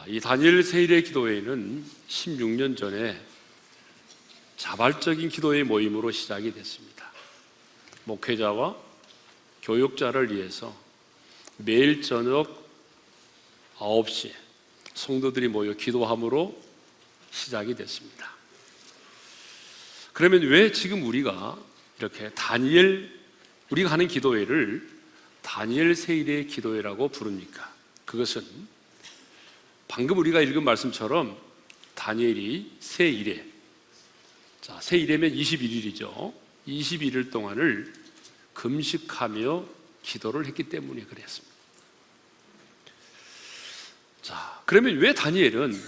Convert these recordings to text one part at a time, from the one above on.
이 다니엘 세일의 기도회는 16년 전에 자발적인 기도회 모임으로 시작이 됐습니다. 목회자와 교육자를 위해서 매일 저녁 9시에 성도들이 모여 기도함으로 시작이 됐습니다. 그러면 왜 지금 우리가 이렇게 우리가 하는 기도회를 다니엘 세일의 기도회라고 부릅니까? 그것은 방금 우리가 읽은 말씀처럼 다니엘이 세일에, 세일에면 21일이죠. 21일 동안을 금식하며 기도를 했기 때문에 그랬습니다. 그러면 왜 다니엘은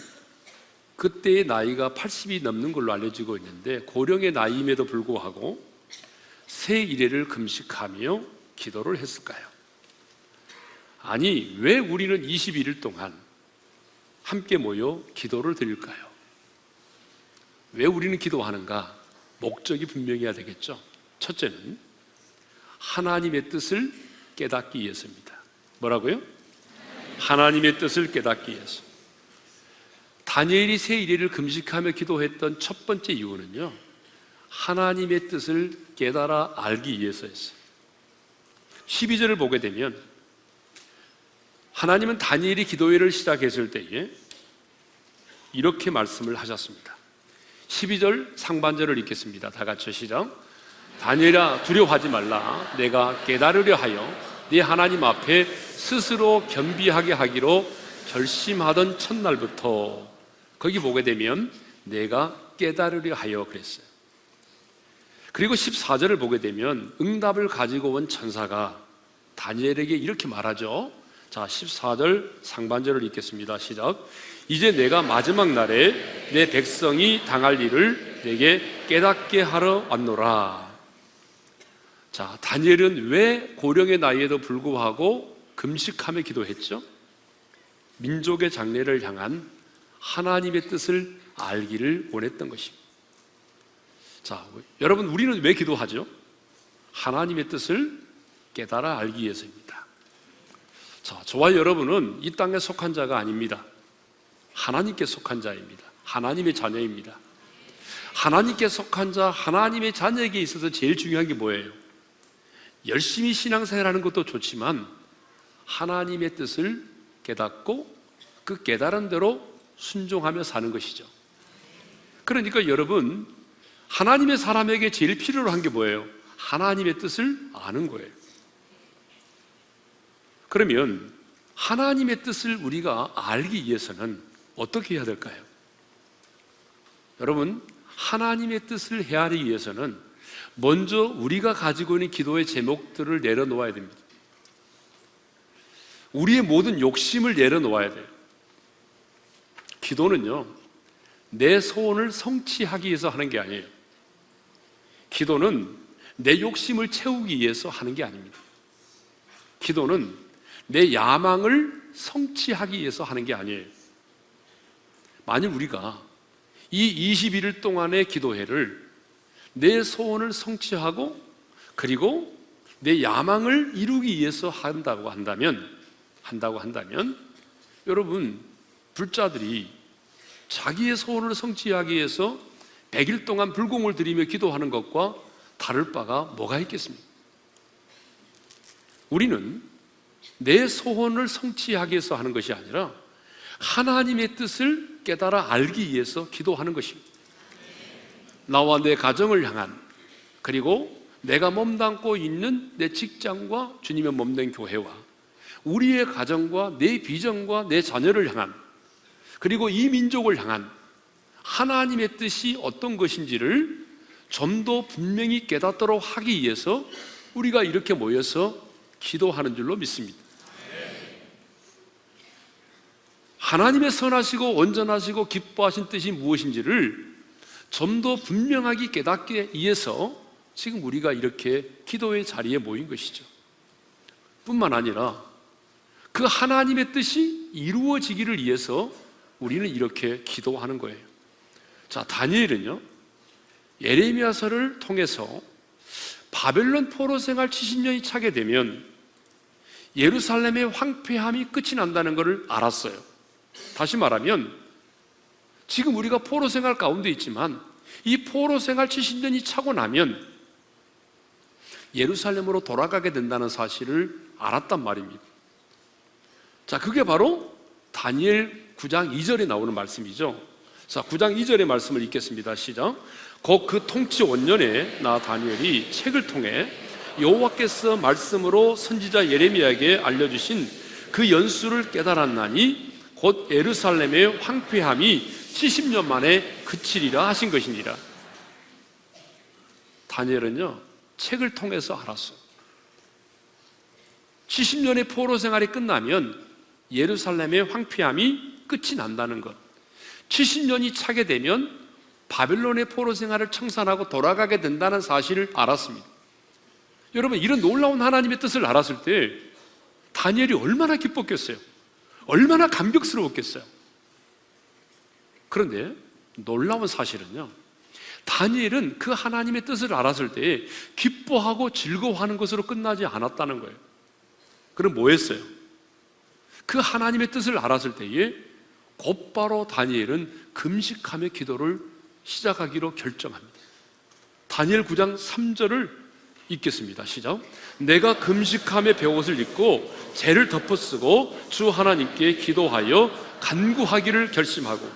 그때의 나이가 80이 넘는 걸로 알려지고 있는데 고령의 나이임에도 불구하고 세일회를 금식하며 기도를 했을까요? 아니, 왜 우리는 21일 동안 함께 모여 기도를 드릴까요? 왜 우리는 기도하는가? 목적이 분명해야 되겠죠. 첫째는 하나님의 뜻을 깨닫기 위해서입니다. 뭐라고요? 하나님의 뜻을 깨닫기 위해서. 다니엘이 세일회를 금식하며 기도했던 첫 번째 이유는요, 하나님의 뜻을 깨달아 알기 위해서였어요. 12절을 보게 되면 하나님은 다니엘이 기도회를 시작했을 때에 이렇게 말씀을 하셨습니다. 12절 상반절을 읽겠습니다. 다 같이 시작. 다니엘아, 두려워하지 말라. 내가 깨달으려 하여 네 하나님 앞에 스스로 겸비하게 하기로 결심하던 첫날부터, 거기 보게 되면 내가 깨달으려 하여 그랬어요. 그리고 14절을 보게 되면 응답을 가지고 온 천사가 다니엘에게 이렇게 말하죠. 14절 상반절을 읽겠습니다. 시작. 이제 내가 마지막 날에 내 백성이 당할 일을 내게 깨닫게 하러 왔노라. 다니엘은 왜 고령의 나이에도 불구하고 금식하며 기도했죠? 민족의 장래를 향한 하나님의 뜻을 알기를 원했던 것입니다. 여러분, 우리는 왜 기도하죠? 하나님의 뜻을 깨달아 알기 위해서입니다. 저와 여러분은 이 땅에 속한 자가 아닙니다. 하나님께 속한 자입니다. 하나님의 자녀입니다. 하나님께 속한 자, 하나님의 자녀에게 있어서 제일 중요한 게 뭐예요? 열심히 신앙생활하는 것도 좋지만 하나님의 뜻을 깨닫고 그 깨달은 대로 순종하며 사는 것이죠. 그러니까 여러분, 하나님의 사람에게 제일 필요로 한 게 뭐예요? 하나님의 뜻을 아는 거예요. 그러면 하나님의 뜻을 우리가 알기 위해서는 어떻게 해야 될까요? 여러분, 하나님의 뜻을 헤아리기 위해서는 먼저 우리가 가지고 있는 기도의 제목들을 내려놓아야 됩니다. 우리의 모든 욕심을 내려놓아야 돼요. 기도는요, 내 소원을 성취하기 위해서 하는 게 아니에요. 기도는 내 욕심을 채우기 위해서 하는 게 아닙니다. 기도는 내 야망을 성취하기 위해서 하는 게 아니에요. 만일 우리가 이 21일 동안의 기도회를 내 소원을 성취하고 그리고 내 야망을 이루기 위해서 한다고 한다면 여러분, 불자들이 자기의 소원을 성취하기 위해서 100일 동안 불공을 들이며 기도하는 것과 다를 바가 뭐가 있겠습니까? 우리는 내 소원을 성취하기 위해서 하는 것이 아니라 하나님의 뜻을 깨달아 알기 위해서 기도하는 것입니다. 나와 내 가정을 향한, 그리고 내가 몸담고 있는 내 직장과 주님의 몸된 교회와 우리의 가정과 내 비전과 내 자녀를 향한, 그리고 이 민족을 향한 하나님의 뜻이 어떤 것인지를 좀 더 분명히 깨닫도록 하기 위해서 우리가 이렇게 모여서 기도하는 줄로 믿습니다. 하나님의 선하시고 온전하시고 기뻐하신 뜻이 무엇인지를 좀 더 분명하게 깨닫기 위해서 지금 우리가 이렇게 기도의 자리에 모인 것이죠. 뿐만 아니라 그 하나님의 뜻이 이루어지기를 위해서 우리는 이렇게 기도하는 거예요. 다니엘은요, 예레미야서를 통해서 바벨론 포로 생활 70년이 차게 되면 예루살렘의 황폐함이 끝이 난다는 것을 알았어요. 다시 말하면 지금 우리가 포로 생활 가운데 있지만 이 포로 생활 70년이 차고 나면 예루살렘으로 돌아가게 된다는 사실을 알았단 말입니다. 자, 그게 바로 다니엘 9장 2절에 나오는 말씀이죠. 자, 9장 2절의 말씀을 읽겠습니다. 시작. 곧 그 통치 5년에 나 다니엘이 책을 통해 여호와께서 말씀으로 선지자 예레미야에게 알려주신 그 연수를 깨달았나니 곧 예루살렘의 황폐함이 70년 만에 그치리라 하신 것이니라. 다니엘은요, 책을 통해서 알았어요. 70년의 포로 생활이 끝나면 예루살렘의 황폐함이 끝이 난다는 것, 70년이 차게 되면 바벨론의 포로 생활을 청산하고 돌아가게 된다는 사실을 알았습니다. 여러분, 이런 놀라운 하나님의 뜻을 알았을 때 다니엘이 얼마나 기뻤겠어요? 얼마나 감격스러웠겠어요? 그런데 놀라운 사실은요, 다니엘은 그 하나님의 뜻을 알았을 때 기뻐하고 즐거워하는 것으로 끝나지 않았다는 거예요. 그럼 뭐 했어요? 그 하나님의 뜻을 알았을 때에 곧바로 다니엘은 금식하며 기도를 시작하기로 결정합니다. 다니엘 9장 3절을 읽겠습니다. 시작. 내가 금식하며 돛옷을 입고 재를 덮어쓰고 주 하나님께 기도하여 간구하기를 결심하고,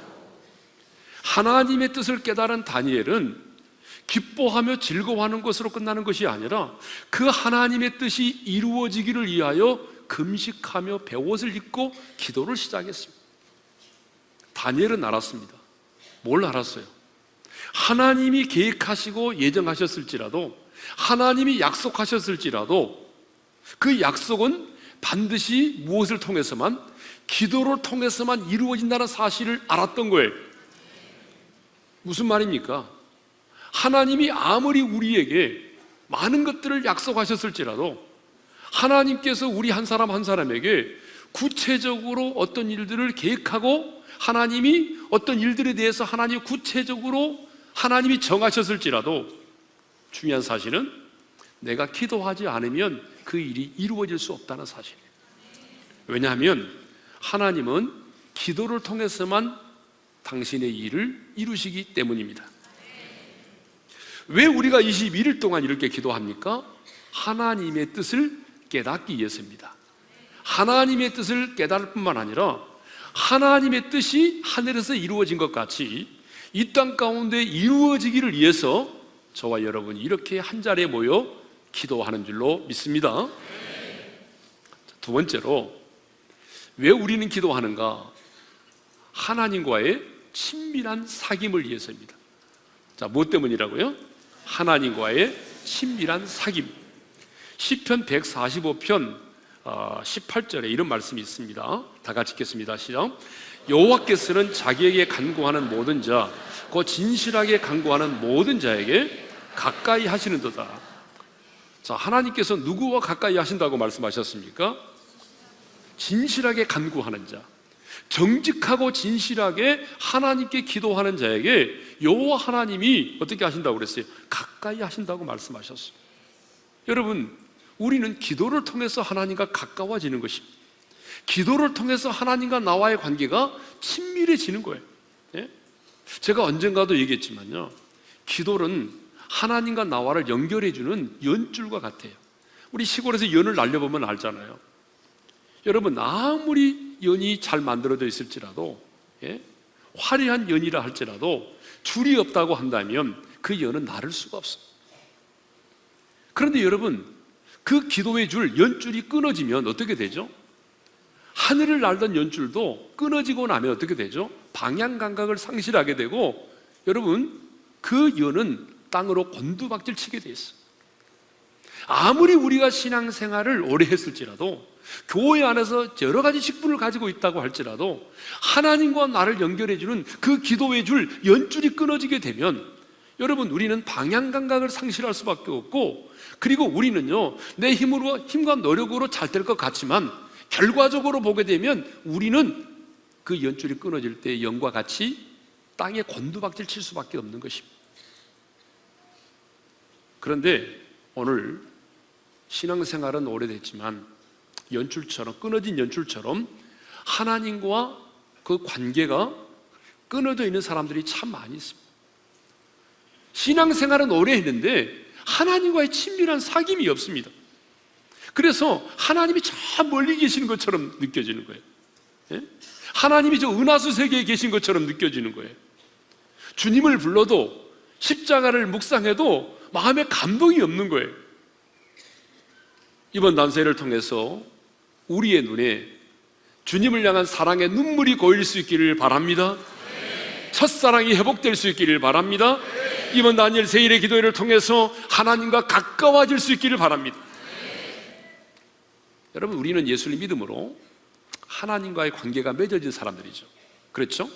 하나님의 뜻을 깨달은 다니엘은 기뻐하며 즐거워하는 것으로 끝나는 것이 아니라 그 하나님의 뜻이 이루어지기를 위하여 금식하며 돛옷을 입고 기도를 시작했습니다. 다니엘은 알았습니다. 뭘 알았어요? 하나님이 계획하시고 예정하셨을지라도, 하나님이 약속하셨을지라도 그 약속은 반드시 무엇을 통해서만, 기도를 통해서만 이루어진다는 사실을 알았던 거예요. 무슨 말입니까? 하나님이 아무리 우리에게 많은 것들을 약속하셨을지라도 하나님께서 우리 한 사람 한 사람에게 구체적으로 어떤 일들을 계획하고 하나님이 어떤 일들에 대해서 하나님이 구체적으로 하나님이 정하셨을지라도 중요한 사실은 내가 기도하지 않으면 그 일이 이루어질 수 없다는 사실이에요. 왜냐하면 하나님은 기도를 통해서만 당신의 일을 이루시기 때문입니다. 왜 우리가 21일 동안 이렇게 기도합니까? 하나님의 뜻을 깨닫기 위해서입니다. 하나님의 뜻을 깨달을 뿐만 아니라 하나님의 뜻이 하늘에서 이루어진 것 같이 이 땅 가운데 이루어지기를 위해서 저와 여러분이 이렇게 한 자리에 모여 기도하는 줄로 믿습니다. 두 번째로, 왜 우리는 기도하는가? 하나님과의 친밀한 사귐을 위해서입니다. 자, 무엇 때문이라고요? 하나님과의 친밀한 사귐. 시편 145편 18절에 이런 말씀이 있습니다. 다 같이 읽겠습니다. 시작. 여호와께서는 자기에게 간구하는 모든 자, 곧 진실하게 간구하는 모든 자에게 가까이 하시는도다. 자, 하나님께서 누구와 가까이 하신다고 말씀하셨습니까? 진실하게 간구하는 자, 정직하고 진실하게 하나님께 기도하는 자에게 여호와 하나님이 어떻게 하신다고 그랬어요? 가까이 하신다고 말씀하셨어요. 여러분, 우리는 기도를 통해서 하나님과 가까워지는 것입니다. 기도를 통해서 하나님과 나와의 관계가 친밀해지는 거예요. 예? 제가 언젠가도 얘기했지만요, 기도는 하나님과 나와를 연결해주는 연줄과 같아요. 우리 시골에서 연을 날려보면 알잖아요. 여러분, 아무리 연이 잘 만들어져 있을지라도, 예? 화려한 연이라 할지라도 줄이 없다고 한다면 그 연은 나를 수가 없어요. 그런데 여러분, 그 기도의 줄, 연줄이 끊어지면 어떻게 되죠? 하늘을 날던 연줄도 끊어지고 나면 어떻게 되죠? 방향 감각을 상실하게 되고, 여러분, 그 연은 땅으로 곤두박질 치게 돼 있어요. 아무리 우리가 신앙생활을 오래 했을지라도, 교회 안에서 여러 가지 직분을 가지고 있다고 할지라도 하나님과 나를 연결해주는 그 기도의 줄, 연줄이 끊어지게 되면 여러분, 우리는 방향 감각을 상실할 수밖에 없고, 그리고 우리는요, 내 힘과 노력으로 잘 될 것 같지만 결과적으로 보게 되면 우리는 그 연줄이 끊어질 때 연과 같이 땅에 곤두박질 칠 수밖에 없는 것입니다. 그런데 오늘 신앙생활은 오래됐지만 연줄처럼, 끊어진 연줄처럼 하나님과 그 관계가 끊어져 있는 사람들이 참 많이 있습니다. 신앙생활은 오래 했는데 하나님과의 친밀한 사귐이 없습니다. 그래서 하나님이 저 멀리 계시는 것처럼 느껴지는 거예요. 예? 하나님이 저 은하수 세계에 계신 것처럼 느껴지는 거예요. 주님을 불러도 십자가를 묵상해도 마음에 감동이 없는 거예요. 이번 단세를 통해서 우리의 눈에 주님을 향한 사랑의 눈물이 고일 수 있기를 바랍니다. 첫사랑이 회복될 수 있기를 바랍니다. 이번 다니엘 세일의 기도회를 통해서 하나님과 가까워질 수 있기를 바랍니다. 여러분, 우리는 예수를 믿음으로 하나님과의 관계가 맺어진 사람들이죠. 그렇죠?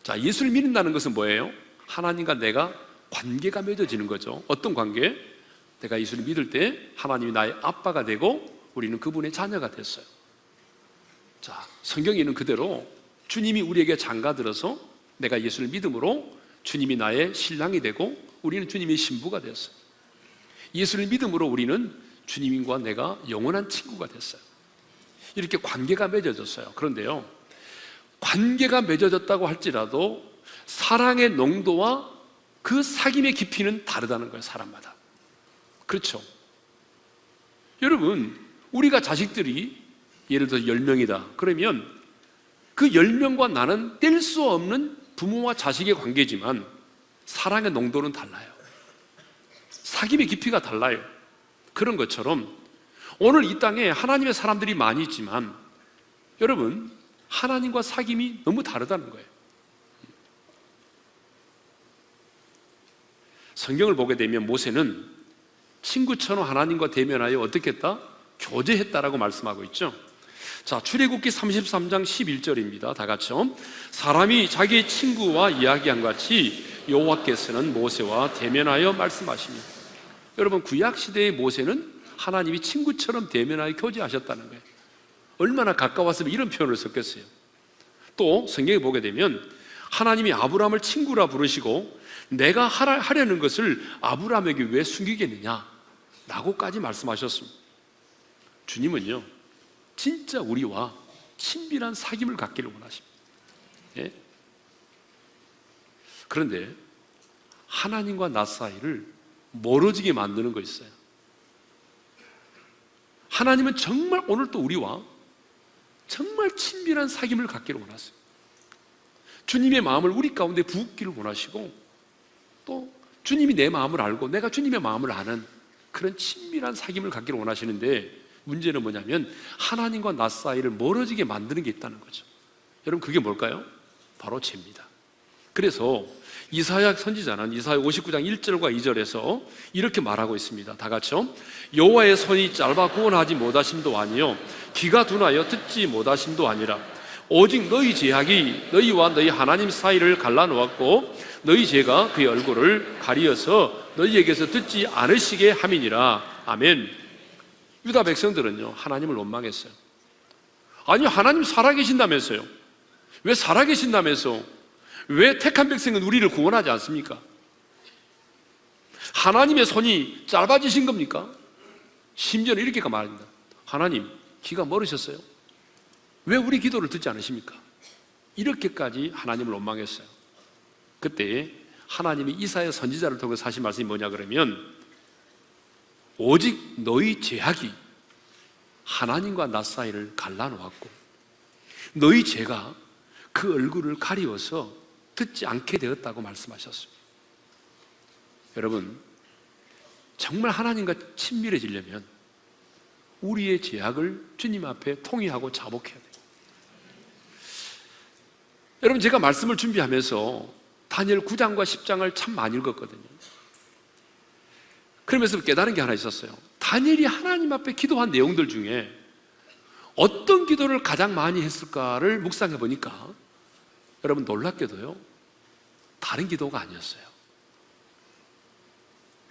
자, 예수를 믿는다는 것은 뭐예요? 하나님과 내가 관계가 맺어지는 거죠. 어떤 관계? 내가 예수를 믿을 때 하나님이 나의 아빠가 되고 우리는 그분의 자녀가 됐어요. 자, 성경에 있는 그대로 주님이 우리에게 장가들어서 내가 예수를 믿음으로 주님이 나의 신랑이 되고 우리는 주님의 신부가 되었어요. 예수를 믿음으로 우리는 주님과 내가 영원한 친구가 됐어요. 이렇게 관계가 맺어졌어요. 그런데요, 관계가 맺어졌다고 할지라도 사랑의 농도와 그 사귐의 깊이는 다르다는 거예요. 사람마다. 그렇죠? 여러분, 우리가 자식들이 예를 들어 10명이다 그러면 그 10명과 나는 뗄 수 없는 부모와 자식의 관계지만 사랑의 농도는 달라요. 사귐의 깊이가 달라요. 그런 것처럼 오늘 이 땅에 하나님의 사람들이 많이 있지만 여러분, 하나님과 사귐이 너무 다르다는 거예요. 성경을 보게 되면 모세는 친구처럼 하나님과 대면하여 어떻게 했다? 교제했다라고 말씀하고 있죠. 자, 출애굽기 33장 11절입니다. 다 같이요. 사람이 자기 친구와 이야기한 같이 여호와께서는 모세와 대면하여 말씀하시니. 여러분, 구약 시대의 모세는 하나님이 친구처럼 대면하여 교제하셨다는 거예요. 얼마나 가까웠으면 이런 표현을 썼겠어요. 또 성경에 보게 되면 하나님이 아브라함을 친구라 부르시고 내가 하려는 것을 아브라함에게 왜 숨기겠느냐 라고까지 말씀하셨습니다. 주님은요, 진짜 우리와 친밀한 사귐을 갖기를 원하십니다. 예? 그런데 하나님과 나 사이를 멀어지게 만드는 거 있어요. 하나님은 정말 오늘 또 우리와 정말 친밀한 사귐을 갖기를 원하세요. 주님의 마음을 우리 가운데 부었기를 원하시고 또 주님이 내 마음을 알고 내가 주님의 마음을 아는 그런 친밀한 사귐을 갖기를 원하시는데 문제는 뭐냐면 하나님과 나 사이를 멀어지게 만드는 게 있다는 거죠. 여러분, 그게 뭘까요? 바로 죄입니다. 그래서 이사야 선지자는 이사야 59장 1절과 2절에서 이렇게 말하고 있습니다. 다 같이요. 여호와의 손이 짧아 구원하지 못하심도 아니요 귀가 둔하여 듣지 못하심도 아니라 오직 너희 죄악이 너희와 너희 하나님 사이를 갈라놓았고 너희 죄가 그의 얼굴을 가리어서 너희에게서 듣지 않으시게 함이니라. 아멘. 유다 백성들은요, 하나님을 원망했어요. 아니, 하나님 살아계신다면서요. 왜 살아계신다면서 왜 택한 백성은 우리를 구원하지 않습니까? 하나님의 손이 짧아지신 겁니까? 심지어는 이렇게 말합니다. 하나님, 귀가 멀으셨어요? 왜 우리 기도를 듣지 않으십니까? 이렇게까지 하나님을 원망했어요. 그때 하나님이 이사야 선지자를 통해서 하신 말씀이 뭐냐 그러면 오직 너희 죄악이 하나님과 나 사이를 갈라놓았고 너희 죄가 그 얼굴을 가리워서 듣지 않게 되었다고 말씀하셨습니다. 여러분, 정말 하나님과 친밀해지려면 우리의 죄악을 주님 앞에 통회하고 자복해야 돼요. 여러분, 제가 말씀을 준비하면서 다니엘 9장과 10장을 참 많이 읽었거든요. 그러면서 깨달은 게 하나 있었어요. 다니엘이 하나님 앞에 기도한 내용들 중에 어떤 기도를 가장 많이 했을까를 묵상해 보니까 여러분, 놀랍게도요, 다른 기도가 아니었어요.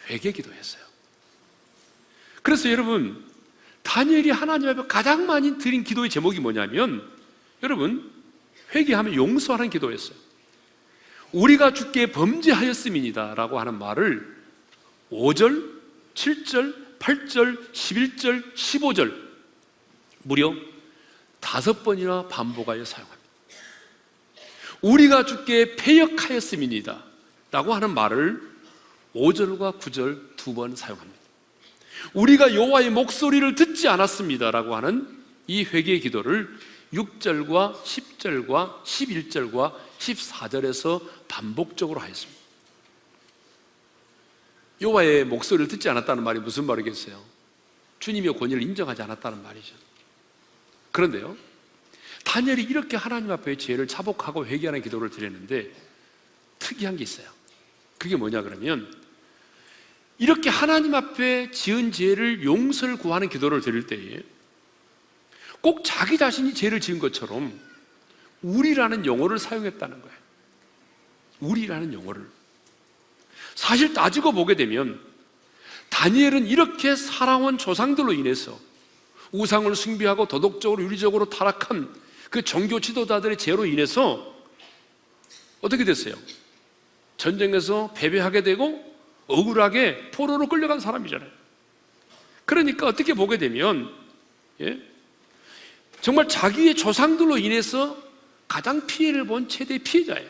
회개 기도였어요. 그래서 여러분, 다니엘이 하나님 앞에 가장 많이 드린 기도의 제목이 뭐냐면 여러분, 회개하면 용서하는 기도였어요. 우리가 주께 범죄하였음이니다 라고 하는 말을 5절, 7절, 8절, 11절, 15절 무려 5번이나 반복하여 사용합니다. 우리가 주께 패역하였음이니이다 라고 하는 말을 5절과 9절 두 번 사용합니다. 우리가 여호와의 목소리를 듣지 않았습니다 라고 하는 이 회개의 기도를 6절과 10절과 11절과 14절에서 반복적으로 하였습니다. 여호와의 목소리를 듣지 않았다는 말이 무슨 말이겠어요? 주님의 권위를 인정하지 않았다는 말이죠. 그런데요, 다니엘이 이렇게 하나님 앞에 죄를 자복하고 회개하는 기도를 드렸는데 특이한 게 있어요. 그게 뭐냐 그러면, 이렇게 하나님 앞에 지은 죄를 용서를 구하는 기도를 드릴 때에 꼭 자기 자신이 죄를 지은 것처럼 우리라는 용어를 사용했다는 거예요. 우리라는 용어를. 사실 따지고 보게 되면 다니엘은 이렇게 살아온 조상들로 인해서 우상을 숭배하고 도덕적으로 윤리적으로 타락한 그 종교 지도자들의 죄로 인해서 어떻게 됐어요? 전쟁에서 패배하게 되고 억울하게 포로로 끌려간 사람이잖아요. 그러니까 어떻게 보게 되면 정말 자기의 조상들로 인해서 가장 피해를 본 최대의 피해자예요.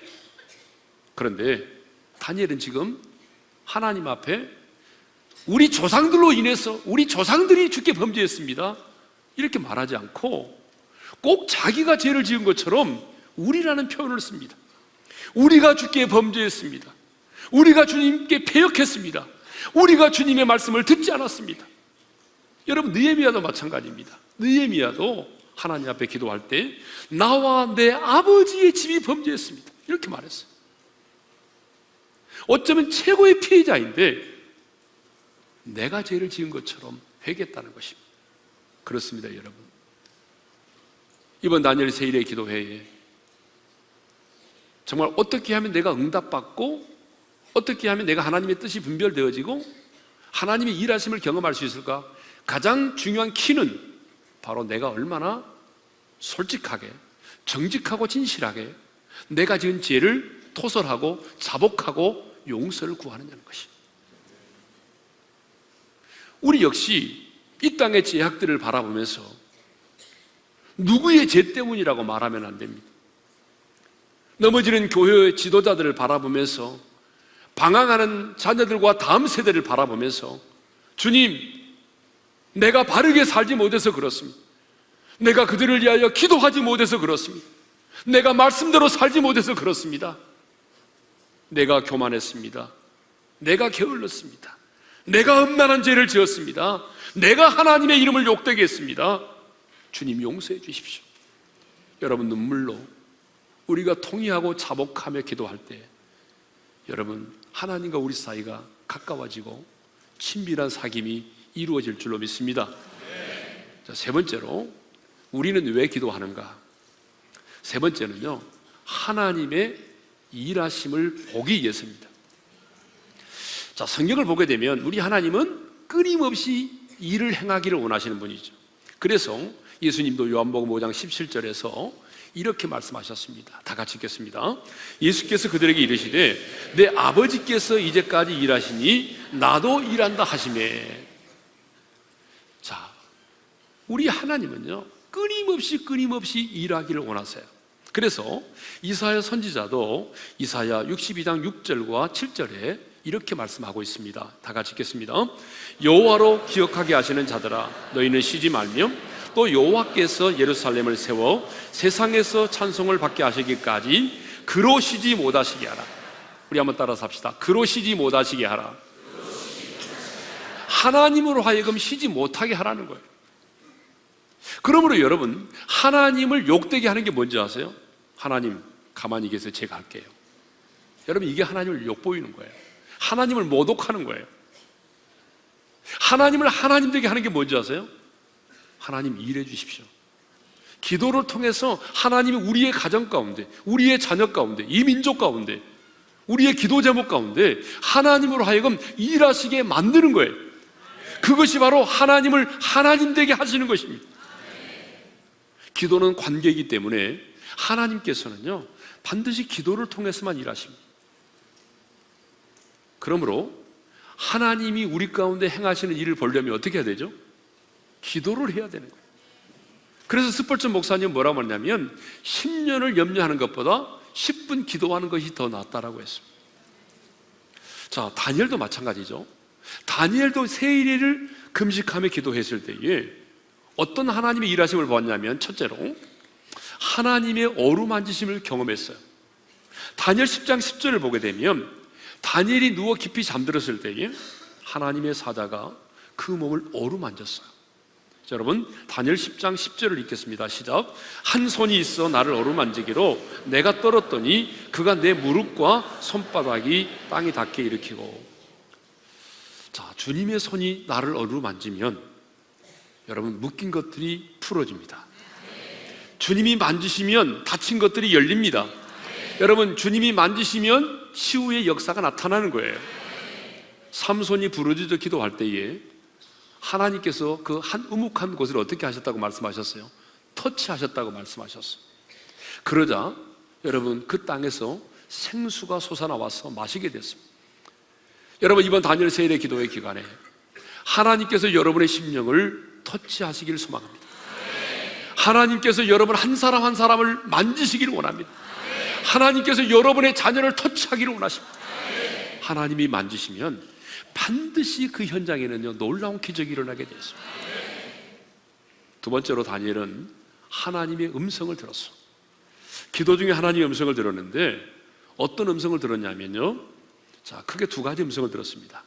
그런데 다니엘은 지금 하나님 앞에 우리 조상들로 인해서 우리 조상들이 주께 범죄했습니다 이렇게 말하지 않고 꼭 자기가 죄를 지은 것처럼 우리라는 표현을 씁니다. 우리가 주께 범죄했습니다. 우리가 주님께 패역했습니다. 우리가 주님의 말씀을 듣지 않았습니다. 여러분, 느헤미야도 마찬가지입니다. 느헤미야도 하나님 앞에 기도할 때 나와 내 아버지의 집이 범죄했습니다 이렇게 말했어요. 어쩌면 최고의 피해자인데 내가 죄를 지은 것처럼 회개했다는 것입니다. 그렇습니다, 여러분. 이번 다니엘 세일의 기도회에 정말 어떻게 하면 내가 응답받고 어떻게 하면 내가 하나님의 뜻이 분별되어지고 하나님의 일하심을 경험할 수 있을까? 가장 중요한 키는 바로 내가 얼마나 솔직하게 정직하고 진실하게 내가 지은 죄를 토설하고 자복하고 용서를 구하느냐는 것이. 우리 역시 이 땅의 죄악들을 바라보면서 누구의 죄 때문이라고 말하면 안 됩니다. 넘어지는 교회의 지도자들을 바라보면서 방황하는 자녀들과 다음 세대를 바라보면서 주님, 내가 바르게 살지 못해서 그렇습니다. 내가 그들을 위하여 기도하지 못해서 그렇습니다. 내가 말씀대로 살지 못해서 그렇습니다. 내가 교만했습니다. 내가 게을렀습니다. 내가 음란한 죄를 지었습니다. 내가 하나님의 이름을 욕되게 했습니다. 주님 용서해 주십시오. 여러분, 눈물로 우리가 통회하고 자복하며 기도할 때 여러분, 하나님과 우리 사이가 가까워지고 친밀한 사귐이 이루어질 줄로 믿습니다. 자, 세 번째로 우리는 왜 기도하는가? 세 번째는요, 하나님의 일하심을 보기 위해서입니다. 자, 성경을 보게 되면 우리 하나님은 끊임없이 일을 행하기를 원하시는 분이죠. 그래서 예수님도 요한복음 5장 17절에서 이렇게 말씀하셨습니다. 다 같이 읽겠습니다. 예수께서 그들에게 이르시되 내 아버지께서 이제까지 일하시니 나도 일한다 하시매. 자, 우리 하나님은요 끊임없이 일하기를 원하세요. 그래서 이사야 선지자도 이사야 62장 6절과 7절에 이렇게 말씀하고 있습니다. 다 같이 읽겠습니다. 여호와로 기억하게 하시는 자들아, 너희는 쉬지 말며 또 여호와께서 예루살렘을 세워 세상에서 찬송을 받게 하시기까지 그로 쉬지 못하시게 하라. 우리 한번 따라서 합시다. 그로 쉬지 못하시게 하라. 하나님으로 하여금 쉬지 못하게 하라는 거예요. 그러므로 여러분, 하나님을 욕되게 하는 게 뭔지 아세요? 하나님 가만히 계세요, 제가 할게요. 여러분, 이게 하나님을 욕보이는 거예요. 하나님을 모독하는 거예요. 하나님을 하나님 되게 하는 게 뭔지 아세요? 하나님 일해 주십시오. 기도를 통해서 하나님이 우리의 가정 가운데, 우리의 자녀 가운데, 이 민족 가운데, 우리의 기도 제목 가운데 하나님으로 하여금 일하시게 만드는 거예요. 그것이 바로 하나님을 하나님 되게 하시는 것입니다. 기도는 관계이기 때문에 하나님께서는요 반드시 기도를 통해서만 일하십니다. 그러므로 하나님이 우리 가운데 행하시는 일을 보려면 어떻게 해야 되죠? 기도를 해야 되는 거예요. 그래서 스펄전 목사님 뭐라고 하냐면 10년을 염려하는 것보다 10분 기도하는 것이 더 낫다라고 했습니다. 자, 다니엘도 마찬가지죠. 다니엘도 세일을 금식하며 기도했을 때에 어떤 하나님의 일하심을 보았냐면, 첫째로 하나님의 어루만지심을 경험했어요. 다니엘 10장 10절을 보게 되면 다니엘이 누워 깊이 잠들었을 때에 하나님의 사자가 그 몸을 어루만졌어요. 자, 여러분, 다니엘 10장 10절을 읽겠습니다. 시작. 한 손이 있어 나를 어루만지기로 내가 떨었더니 그가 내 무릎과 손바닥이 땅에 닿게 일으키고. 자, 주님의 손이 나를 어루만지면 여러분, 묶인 것들이 풀어집니다. 주님이 만지시면 닫힌 것들이 열립니다. 여러분, 주님이 만지시면 치유의 역사가 나타나는 거예요. 삼손이 부르짖어 기도할 때에 하나님께서 그 한 우묵한 곳을 어떻게 하셨다고 말씀하셨어요? 터치하셨다고 말씀하셨어요. 그러자 여러분, 그 땅에서 생수가 솟아나와서 마시게 됐습니다. 여러분, 이번 다니엘 세일의 기도의 기간에 하나님께서 여러분의 심령을 터치하시기를 소망합니다. 하나님께서 여러분 한 사람 한 사람을 만지시기를 원합니다. 하나님께서 여러분의 자녀를 터치하기를 원하십니다. 하나님이 만지시면 반드시 그 현장에는요, 놀라운 기적이 일어나게 되어 있습니다. 두 번째로 다니엘은 하나님의 음성을 들었어. 기도 중에 하나님의 음성을 들었는데 어떤 음성을 들었냐면요, 자, 크게 두 가지 음성을 들었습니다.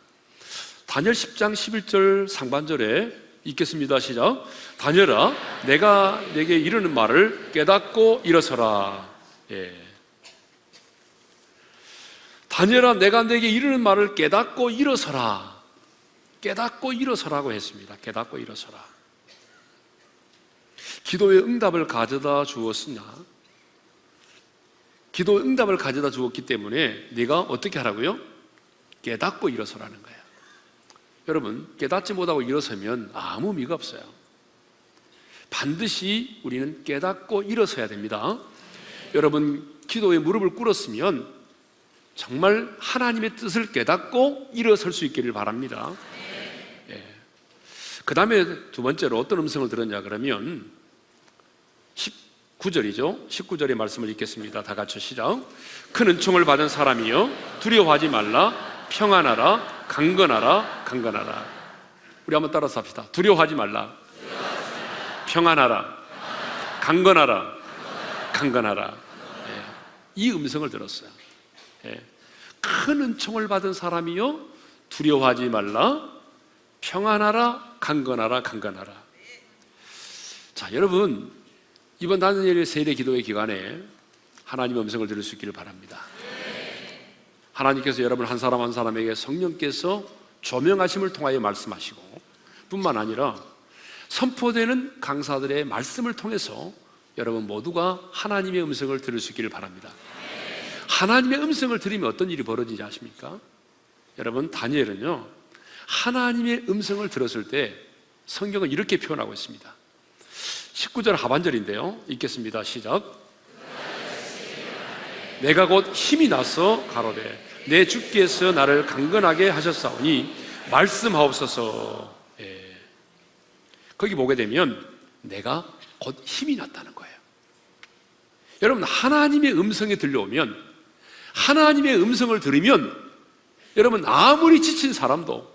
다니엘 10장 11절 상반절에 읽겠습니다. 시작. 다니엘아, 내가 내게 이르는 말을 깨닫고 일어서라. 예. 다니엘아, 내가 내게 이르는 말을 깨닫고 일어서라. 깨닫고 일어서라고 했습니다. 깨닫고 일어서라. 기도의 응답을 가져다 주었으냐? 기도의 응답을 가져다 주었기 때문에 네가 어떻게 하라고요? 깨닫고 일어서라는 거예요. 여러분, 깨닫지 못하고 일어서면 아무 의미가 없어요. 반드시 우리는 깨닫고 일어서야 됩니다. 여러분, 기도에 무릎을 꿇었으면 정말 하나님의 뜻을 깨닫고 일어설 수 있기를 바랍니다. 예. 그 다음에 두 번째로 어떤 음성을 들었냐 그러면 19절이죠. 19절의 말씀을 읽겠습니다. 다 같이 시작. 큰 은총을 받은 사람이여 두려워하지 말라. 평안하라. 강건하라. 강건하라. 우리 한번 따라서 합시다. 두려워하지 말라. 평안하라. 강건하라. 강건하라. 예. 이 음성을 들었어요. 예. 큰 은총을 받은 사람이요 두려워하지 말라. 평안하라. 강건하라. 강건하라. 자, 여러분, 이번 다니엘의 세일의 기도의 기간에 하나님의 음성을 들을 수 있기를 바랍니다. 하나님께서 여러분 한 사람 한 사람에게 성령께서 조명하심을 통하여 말씀하시고 뿐만 아니라 선포되는 강사들의 말씀을 통해서 여러분 모두가 하나님의 음성을 들을 수 있기를 바랍니다. 하나님의 음성을 들으면 어떤 일이 벌어지지 아십니까? 여러분, 다니엘은요, 하나님의 음성을 들었을 때 성경은 이렇게 표현하고 있습니다. 19절 하반절인데요, 읽겠습니다. 시작. 내가 곧 힘이 나서 가로되 내 주께서 나를 강건하게 하셨사오니 말씀하옵소서. 예. 거기 보게 되면 내가 곧 힘이 났다는 거예요. 여러분, 하나님의 음성이 들려오면, 하나님의 음성을 들으면 여러분 아무리 지친 사람도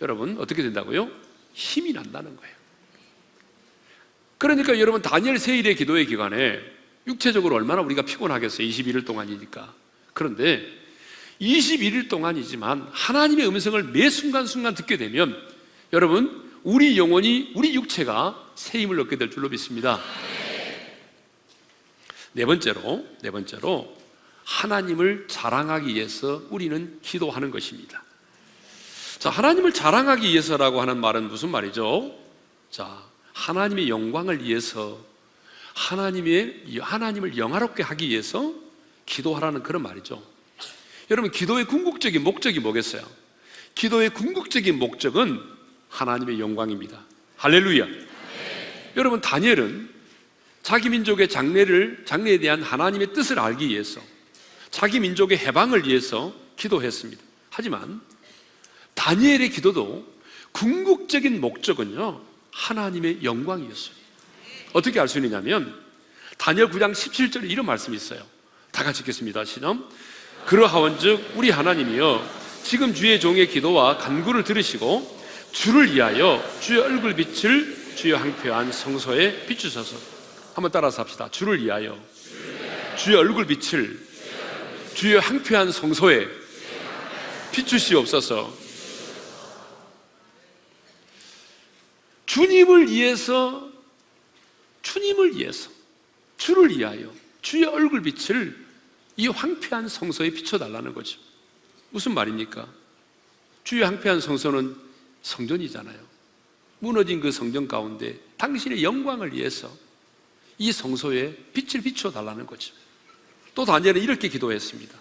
여러분 어떻게 된다고요? 힘이 난다는 거예요. 그러니까 여러분, 다니엘 세일의 기도의 기간에 육체적으로 얼마나 우리가 피곤하겠어요. 21일 동안이니까. 그런데 21일 동안이지만 하나님의 음성을 매 순간순간 듣게 되면 여러분, 우리 영혼이, 우리 육체가 새 힘을 얻게 될 줄로 믿습니다. 네 번째로 하나님을 자랑하기 위해서 우리는 기도하는 것입니다. 자, 하나님을 자랑하기 위해서라고 하는 말은 무슨 말이죠? 자, 하나님의 영광을 위해서, 하나님을 영화롭게 하기 위해서 기도하라는 그런 말이죠. 여러분, 기도의 궁극적인 목적이 뭐겠어요? 기도의 궁극적인 목적은 하나님의 영광입니다. 할렐루야. 여러분, 다니엘은 자기 민족의 장래에 대한 하나님의 뜻을 알기 위해서, 자기 민족의 해방을 위해서 기도했습니다. 하지만 다니엘의 기도도 궁극적인 목적은요, 하나님의 영광이었어요. 어떻게 알 수 있느냐면 다니엘 9장 17절에 이런 말씀이 있어요. 다 같이 읽겠습니다. 시작. 그러하온즉 우리 하나님이여 지금 주의 종의 기도와 간구를 들으시고 주를 위하여 주의 얼굴 빛을 주의 황폐한 성소에 비추소서. 한번 따라서 합시다. 주를 위하여 주의 얼굴 빛을 주의 황폐한 성소에 비추시옵소서. 주님을 위해서 주를 위하여 주의 얼굴 빛을 이 황폐한 성소에 비춰달라는 거죠. 무슨 말입니까? 주의 황폐한 성소는 성전이잖아요. 무너진 그 성전 가운데 당신의 영광을 위해서 이 성소에 빛을 비춰달라는 거죠. 또 다니엘은 이렇게 기도했습니다.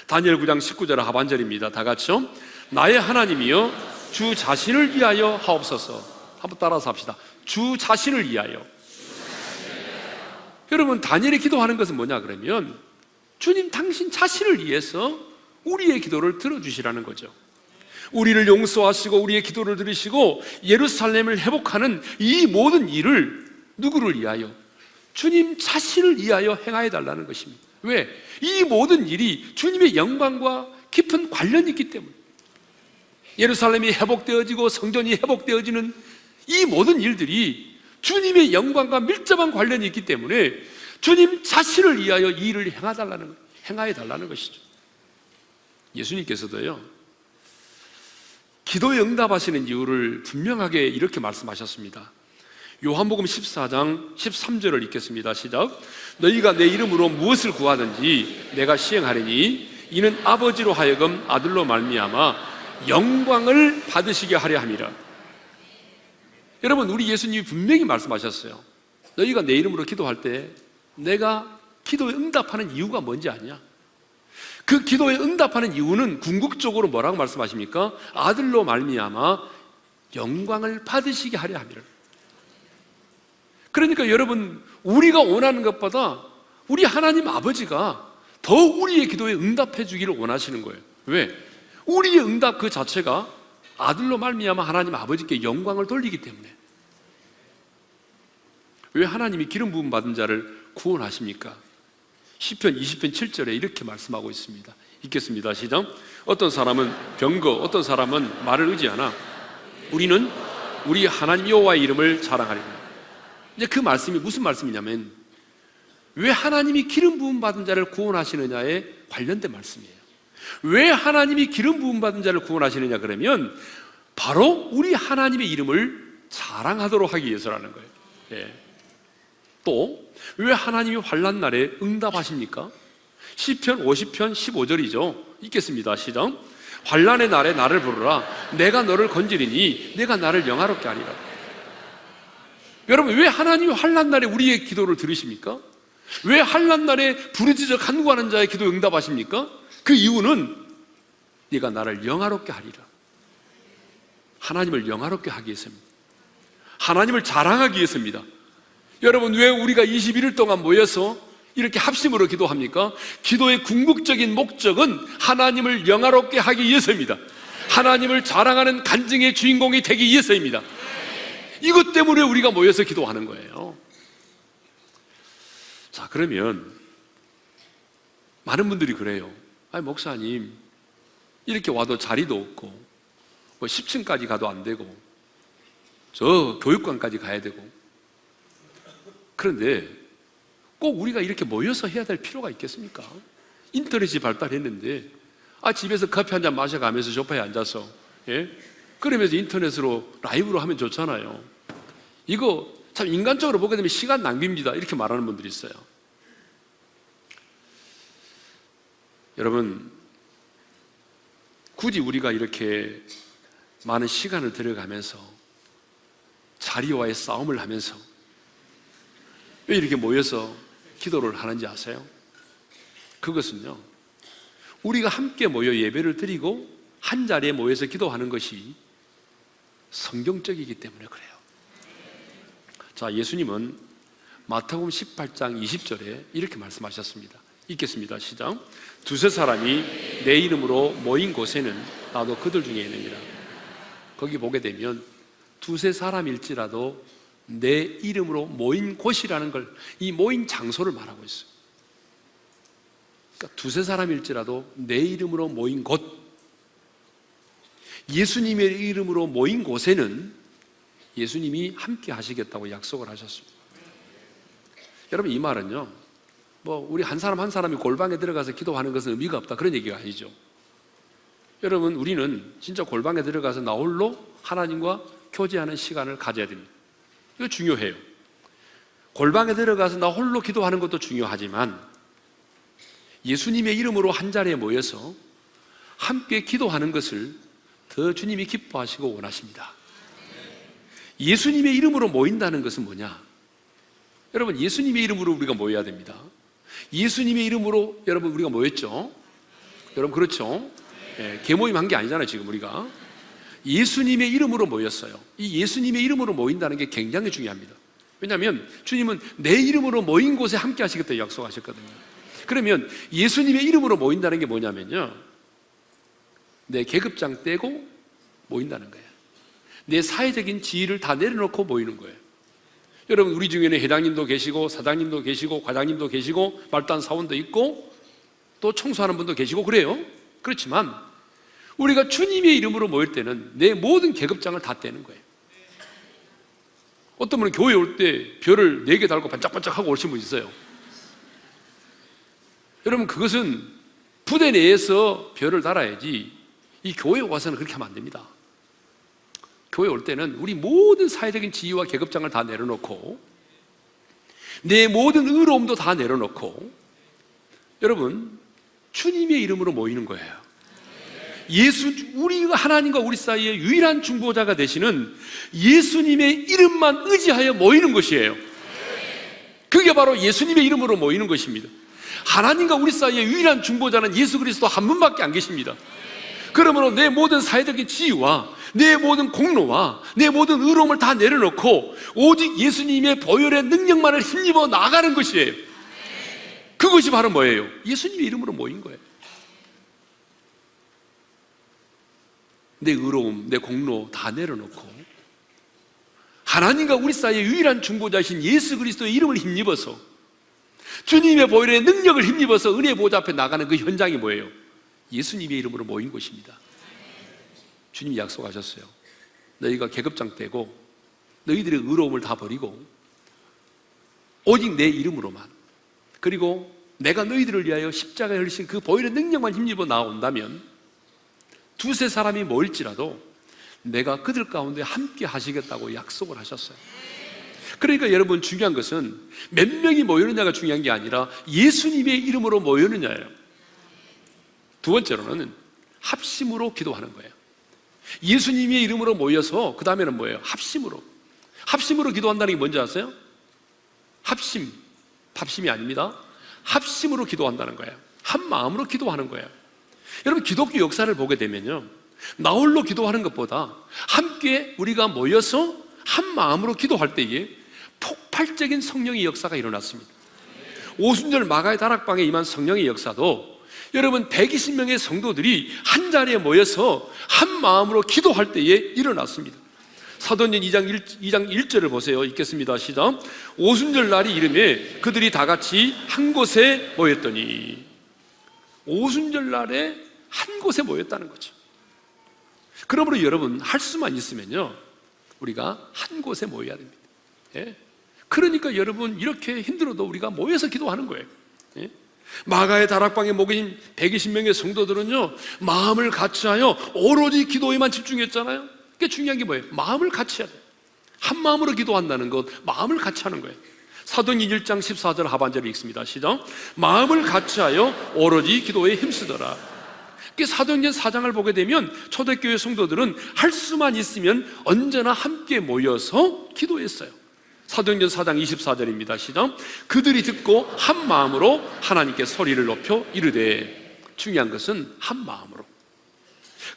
다니엘 9장 19절 하반절입니다. 다 같이요. 나의 하나님이여 주 자신을 위하여 하옵소서. 한번 따라서 합시다. 주 자신을 위하여. 여러분, 다니엘이 기도하는 것은 뭐냐 그러면 주님 당신 자신을 위해서 우리의 기도를 들어주시라는 거죠. 우리를 용서하시고 우리의 기도를 들으시고 예루살렘을 회복하는 이 모든 일을 누구를 위하여? 주님 자신을 위하여 행하여 달라는 것입니다. 왜? 이 모든 일이 주님의 영광과 깊은 관련이 있기 때문에. 예루살렘이 회복되어지고 성전이 회복되어지는 이 모든 일들이 주님의 영광과 밀접한 관련이 있기 때문에 주님 자신을 위하여 이 일을 행하여 달라는 것이죠. 예수님께서도요, 기도에 응답하시는 이유를 분명하게 이렇게 말씀하셨습니다. 요한복음 14장 13절을 읽겠습니다. 시작. 너희가 내 이름으로 무엇을 구하든지 내가 시행하리니 이는 아버지로 하여금 아들로 말미암아 영광을 받으시게 하려 함이라. 여러분, 우리 예수님이 분명히 말씀하셨어요. 너희가 내 이름으로 기도할 때 내가 기도에 응답하는 이유가 뭔지 아냐? 그 기도에 응답하는 이유는 궁극적으로 뭐라고 말씀하십니까? 아들로 말미암아 영광을 받으시게 하려 함이라. 그러니까 여러분, 우리가 원하는 것보다 우리 하나님 아버지가 더 우리의 기도에 응답해 주기를 원하시는 거예요. 왜? 우리의 응답 그 자체가 아들로 말미암아 하나님 아버지께 영광을 돌리기 때문에. 왜 하나님이 기름 부음 받은 자를 구원하십니까? 시편 20편 7절에 이렇게 말씀하고 있습니다. 읽겠습니다. 시작. 어떤 사람은 병거, 어떤 사람은 말을 의지하나 우리는 우리 하나님 여호와의 이름을 자랑하리라. 이제 그 말씀이 무슨 말씀이냐면 왜 하나님이 기름 부음 받은 자를 구원하시느냐에 관련된 말씀이에요. 왜 하나님이 기름 부음 받은 자를 구원하시느냐 그러면 바로 우리 하나님의 이름을 자랑하도록 하기 위해서라는 거예요. 예. 또 왜 하나님이 환난 날에 응답하십니까? 시편 50편 15절이죠. 읽겠습니다. 시작. 환난의 날에 나를 부르라. 내가 너를 건지리니 내가 나를 영화롭게 하리라. 여러분, 왜 하나님이 환난 날에 우리의 기도를 들으십니까? 왜 환난 날에 부르짖어 간구하는 자의 기도에 응답하십니까? 그 이유는 네가 나를 영화롭게 하리라. 하나님을 영화롭게 하기 위해서입니다. 하나님을 자랑하기 위해서입니다. 여러분, 왜 우리가 21일 동안 모여서 이렇게 합심으로 기도합니까? 기도의 궁극적인 목적은 하나님을 영화롭게 하기 위해서입니다. 하나님을 자랑하는 간증의 주인공이 되기 위해서입니다. 이것 때문에 우리가 모여서 기도하는 거예요. 자, 그러면 많은 분들이 그래요. 아니, 목사님, 이렇게 와도 자리도 없고 뭐 10층까지 가도 안 되고 저 교육관까지 가야 되고. 그런데 꼭 우리가 이렇게 모여서 해야 될 필요가 있겠습니까? 인터넷이 발달했는데 집에서 커피 한 잔 마셔가면서 소파에 앉아서 그러면서 인터넷으로 라이브로 하면 좋잖아요. 이거 참 인간적으로 보게 되면 시간 낭비입니다. 이렇게 말하는 분들이 있어요. 여러분, 굳이 우리가 이렇게 많은 시간을 들여가면서 자리와의 싸움을 하면서 왜 이렇게 모여서 기도를 하는지 아세요? 그것은요, 우리가 함께 모여 예배를 드리고 한 자리에 모여서 기도하는 것이 성경적이기 때문에 그래요. 자, 예수님은 마태복음 18장 20절에 이렇게 말씀하셨습니다. 읽겠습니다. 시작. 두세 사람이 내 이름으로 모인 곳에는 나도 그들 중에 있느니라. 거기 보게 되면 두세 사람일지라도 내 이름으로 모인 곳이라는 걸, 이 모인 장소를 말하고 있어요. 그러니까 두세 사람일지라도 내 이름으로 모인 곳, 예수님의 이름으로 모인 곳에는 예수님이 함께 하시겠다고 약속을 하셨습니다. 여러분, 이 말은요, 우리 한 사람 한 사람이 골방에 들어가서 기도하는 것은 의미가 없다, 그런 얘기가 아니죠. 여러분, 우리는 진짜 골방에 들어가서 나 홀로 하나님과 교제하는 시간을 가져야 됩니다. 이거 중요해요. 골방에 들어가서 나 홀로 기도하는 것도 중요하지만 예수님의 이름으로 한 자리에 모여서 함께 기도하는 것을 더 주님이 기뻐하시고 원하십니다. 예수님의 이름으로 모인다는 것은 뭐냐? 여러분, 예수님의 이름으로 우리가 모여야 됩니다. 예수님의 이름으로 여러분 우리가 모였죠? 여러분, 그렇죠? 개모임 한 게 아니잖아요. 지금 우리가 예수님의 이름으로 모였어요. 이 예수님의 이름으로 모인다는 게 굉장히 중요합니다. 왜냐하면 주님은 내 이름으로 모인 곳에 함께 하시겠다고 약속하셨거든요. 그러면 예수님의 이름으로 모인다는 게 뭐냐면요, 내 계급장 떼고 모인다는 거예요. 내 사회적인 지위를 다 내려놓고 모이는 거예요. 여러분, 우리 중에는 회장님도 계시고 사장님도 계시고 과장님도 계시고 말단 사원도 있고 또 청소하는 분도 계시고 그래요. 그렇지만 우리가 주님의 이름으로 모일 때는 내 모든 계급장을 다 떼는 거예요. 어떤 분은 교회 올 때 별을 4개 달고 반짝반짝하고 오신 분 있어요. 여러분, 그것은 부대 내에서 별을 달아야지 이 교회에 와서는 그렇게 하면 안 됩니다. 교회 올 때는 우리 모든 사회적인 지위와 계급장을 다 내려놓고 내 모든 의로움도 다 내려놓고 여러분, 주님의 이름으로 모이는 거예요. 우리가 하나님과 우리 사이에 유일한 중보자가 되시는 예수님의 이름만 의지하여 모이는 것이에요. 그게 바로 예수님의 이름으로 모이는 것입니다. 하나님과 우리 사이에 유일한 중보자는 예수 그리스도 한 분밖에 안 계십니다. 그러므로 내 모든 사회적인 지위와 내 모든 공로와 내 모든 의로움을 다 내려놓고 오직 예수님의 보혈의 능력만을 힘입어 나가는 것이에요. 그것이 바로 뭐예요? 예수님의 이름으로 모인 거예요. 내 의로움, 내 공로 다 내려놓고 하나님과 우리 사이에 유일한 중보자이신 예수 그리스도의 이름을 힘입어서 주님의 보혈의 능력을 힘입어서 은혜 보좌 앞에 나가는 그 현장이 뭐예요? 예수님의 이름으로 모인 곳입니다. 주님이 약속하셨어요. 너희가 계급장 떼고 너희들의 의로움을 다 버리고 오직 내 이름으로만, 그리고 내가 너희들을 위하여 십자가에 흘리신 그 보혈의 능력만 힘입어 나온다면 두세 사람이 모일지라도 내가 그들 가운데 함께 하시겠다고 약속을 하셨어요. 그러니까 여러분, 중요한 것은 몇 명이 모이느냐가 중요한 게 아니라 예수님의 이름으로 모이느냐예요. 두 번째로는 합심으로 기도하는 거예요. 예수님의 이름으로 모여서 그 다음에는 뭐예요? 합심으로 기도한다는 게 뭔지 아세요? 팝심이 아닙니다. 합심으로 기도한다는 거예요. 한 마음으로 기도하는 거예요. 여러분, 기독교 역사를 보게 되면요, 나 홀로 기도하는 것보다 함께 우리가 모여서 한 마음으로 기도할 때에 폭발적인 성령의 역사가 일어났습니다. 오순절 마가의 다락방에 임한 성령의 역사도 여러분 120명의 성도들이 한 자리에 모여서 한 마음으로 기도할 때에 일어났습니다. 사도행전 2장 1절을 보세요. 읽겠습니다. 시작. 오순절 날이 이름에 그들이 다 같이 한 곳에 모였더니. 오순절 날에 한 곳에 모였다는 거죠. 그러므로 여러분, 할 수만 있으면요, 우리가 한 곳에 모여야 됩니다. 예? 그러니까 여러분, 이렇게 힘들어도 우리가 모여서 기도하는 거예요. 예? 마가의 다락방에 모인 120명의 성도들은요, 마음을 같이하여 오로지 기도에만 집중했잖아요. 그게 중요한 게 뭐예요? 마음을 같이 해야 돼요. 한 마음으로 기도한다는 것, 마음을 같이 하는 거예요. 사도행전 1장 14절 하반절을 읽습니다. 시작. 마음을 같이하여 오로지 기도에 힘쓰더라. 사도행전 4장을 보게 되면 초대교회 성도들은 할 수만 있으면 언제나 함께 모여서 기도했어요. 사도행전 4장 24절입니다. 시작. 그들이 듣고 한 마음으로 하나님께 소리를 높여 이르되. 중요한 것은 한 마음으로,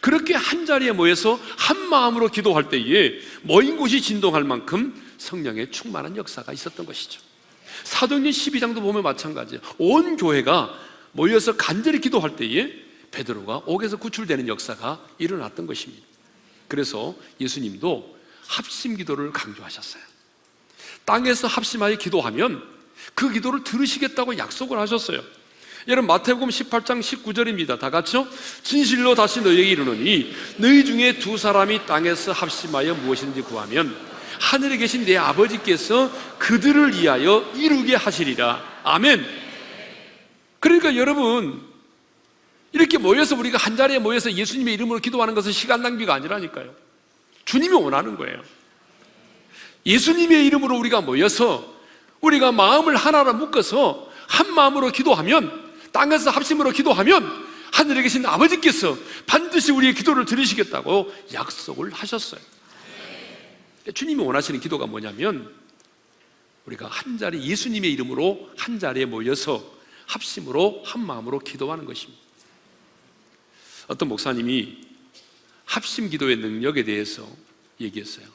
그렇게 한 자리에 모여서 한 마음으로 기도할 때에 모인 곳이 진동할 만큼 성령의 충만한 역사가 있었던 것이죠. 사도행전 12장도 보면 마찬가지예요. 온 교회가 모여서 간절히 기도할 때에 베드로가 옥에서 구출되는 역사가 일어났던 것입니다. 그래서 예수님도 합심 기도를 강조하셨어요. 땅에서 합심하여 기도하면 그 기도를 들으시겠다고 약속을 하셨어요. 여러분 마태복음 18장 19절입니다. 다 같이요. 진실로 다시 너희에게 이르노니 너희 중에 두 사람이 땅에서 합심하여 무엇이든지 구하면 하늘에 계신 내 아버지께서 그들을 위하여 이루게 하시리라. 아멘. 그러니까 여러분, 이렇게 모여서 우리가 한 자리에 모여서 예수님의 이름으로 기도하는 것은 시간 낭비가 아니라니까요. 주님이 원하는 거예요. 예수님의 이름으로 우리가 모여서 우리가 마음을 하나로 묶어서 한 마음으로 기도하면, 땅에서 합심으로 기도하면 하늘에 계신 아버지께서 반드시 우리의 기도를 들으시겠다고 약속을 하셨어요. 주님이 원하시는 기도가 뭐냐면 우리가 한 자리, 예수님의 이름으로 한 자리에 모여서 합심으로 한 마음으로 기도하는 것입니다. 어떤 목사님이 합심 기도의 능력에 대해서 얘기했어요.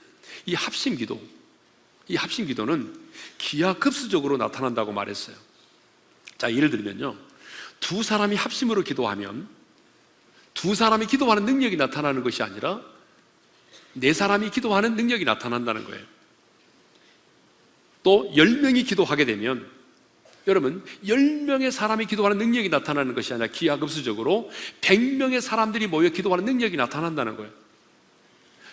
이 합심 기도는 기하급수적으로 나타난다고 말했어요. 자, 예를 들면요, 두 사람이 합심으로 기도하면 두 사람이 기도하는 능력이 나타나는 것이 아니라 네 사람이 기도하는 능력이 나타난다는 거예요. 또 10명이 기도하게 되면 여러분 10명의 사람이 기도하는 능력이 나타나는 것이 아니라 기하급수적으로 100명의 사람들이 모여 기도하는 능력이 나타난다는 거예요.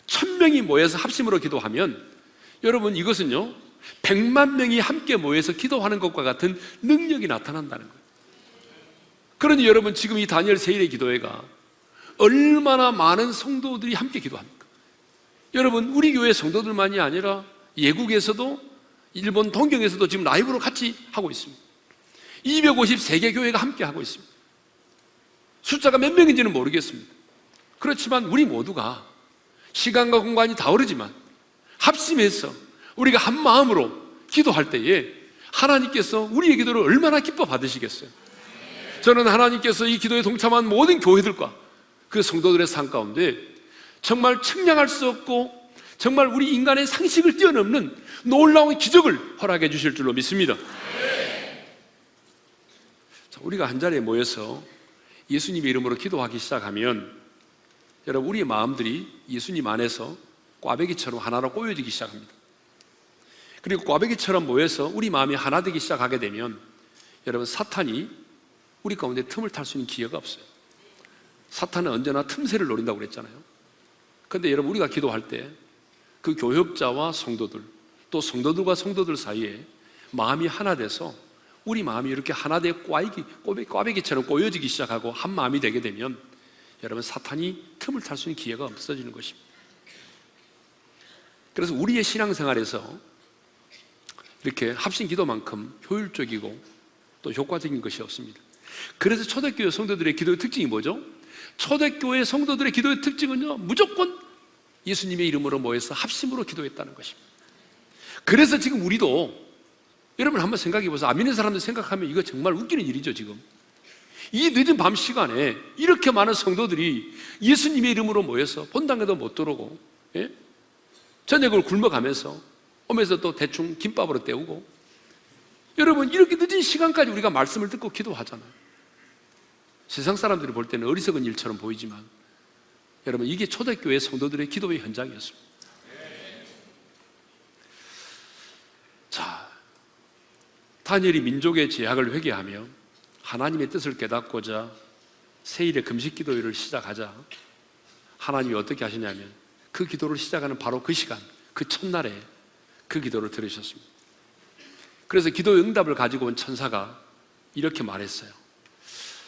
1000명이 모여서 합심으로 기도하면 여러분 이것은요 100만 명이 함께 모여서 기도하는 것과 같은 능력이 나타난다는 거예요. 그러니 여러분 지금 이 다니엘 세일의 기도회가 얼마나 많은 성도들이 함께 기도합니까? 여러분 우리 교회 성도들만이 아니라 예국에서도 일본 동경에서도 지금 라이브로 같이 하고 있습니다. 253개 교회가 함께 하고 있습니다. 숫자가 몇 명인지는 모르겠습니다. 그렇지만 우리 모두가 시간과 공간이 다르지만 합심해서 우리가 한 마음으로 기도할 때에 하나님께서 우리의 기도를 얼마나 기뻐 받으시겠어요. 저는 하나님께서 이 기도에 동참한 모든 교회들과 그 성도들의 삶 가운데 정말 측량할 수 없고 정말 우리 인간의 상식을 뛰어넘는 놀라운 기적을 허락해 주실 줄로 믿습니다. 자, 우리가 한 자리에 모여서 예수님의 이름으로 기도하기 시작하면 여러분 우리의 마음들이 예수님 안에서 꽈배기처럼 하나로 꼬여지기 시작합니다. 그리고 꽈배기처럼 모여서 우리 마음이 하나 되기 시작하게 되면 여러분 사탄이 우리 가운데 틈을 탈 수 있는 기회가 없어요. 사탄은 언제나 틈새를 노린다고 그랬잖아요. 그런데 여러분 우리가 기도할 때 그 교역자와 성도들, 또 성도들과 성도들 사이에 마음이 하나 돼서 우리 마음이 이렇게 하나 돼 꽈배기처럼 꼬여지기 시작하고 한 마음이 되게 되면 여러분 사탄이 틈을 탈 수 있는 기회가 없어지는 것입니다. 그래서 우리의 신앙생활에서 이렇게 합심 기도만큼 효율적이고 또 효과적인 것이 없습니다. 그래서 초대교회 성도들의 기도의 특징이 뭐죠? 초대교회 성도들의 기도의 특징은요 무조건 예수님의 이름으로 모여서 합심으로 기도했다는 것입니다. 그래서 지금 우리도 여러분 한번 생각해 보세요. 안 믿는 사람들 생각하면 이거 정말 웃기는 일이죠. 지금 이 늦은 밤 시간에 이렇게 많은 성도들이 예수님의 이름으로 모여서 본당에도 못 들어오고 저녁을 굶어가면서 오면서 또 대충 김밥으로 때우고 여러분 이렇게 늦은 시간까지 우리가 말씀을 듣고 기도하잖아요. 세상 사람들이 볼 때는 어리석은 일처럼 보이지만 여러분 이게 초대교회 성도들의 기도의 현장이었습니다. 자, 다니엘이 민족의 죄악을 회개하며 하나님의 뜻을 깨닫고자 세일의 금식 기도회를 시작하자 하나님이 어떻게 하시냐면 그 기도를 시작하는 바로 그 시간, 그 첫날에 그 기도를 들으셨습니다. 그래서 기도의 응답을 가지고 온 천사가 이렇게 말했어요.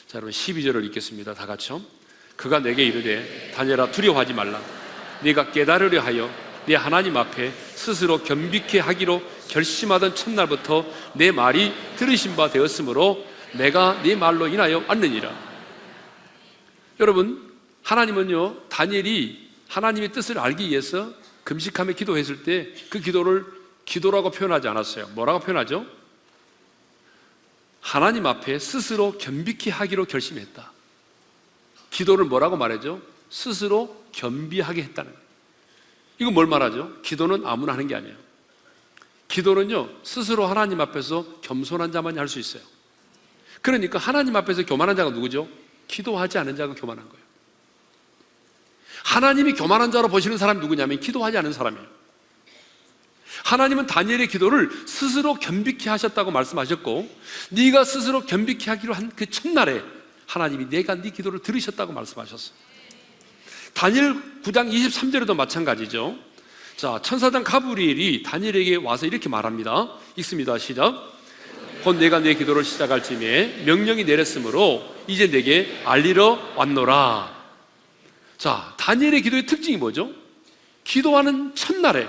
자, 여러분 12절을 읽겠습니다. 다 같이요. 그가 내게 이르되 다니엘아 두려워하지 말라. 네가 깨달으려 하여 네 하나님 앞에 스스로 겸비케 하기로 결심하던 첫날부터 내 말이 들으신 바 되었으므로 내가 네 말로 인하여 왔느니라. 여러분 하나님은요 다니엘이 하나님의 뜻을 알기 위해서 금식하며 기도했을 때 그 기도를 기도라고 표현하지 않았어요. 뭐라고 표현하죠? 하나님 앞에 스스로 겸비케 하기로 결심했다. 기도를 뭐라고 말하죠? 스스로 겸비하게 했다는 거예요. 이건 뭘 말하죠? 기도는 아무나 하는 게 아니에요. 기도는요 스스로 하나님 앞에서 겸손한 자만이 할 수 있어요. 그러니까 하나님 앞에서 교만한 자가 누구죠? 기도하지 않은 자가 교만한 거예요. 하나님이 교만한 자로 보시는 사람이 누구냐면 기도하지 않은 사람이에요. 하나님은 다니엘의 기도를 스스로 겸비케 하셨다고 말씀하셨고, 네가 스스로 겸비케 하기로 한 그 첫날에 하나님이 내가 네 기도를 들으셨다고 말씀하셨어요. 다니엘 9장 23절에도 마찬가지죠. 자, 천사장 가브리엘이 다니엘에게 와서 이렇게 말합니다. 읽습니다. 시작. 곧 내가 내 기도를 시작할 즈음에 명령이 내렸으므로 이제 내게 알리러 왔노라. 자, 다니엘의 기도의 특징이 뭐죠? 기도하는 첫날에,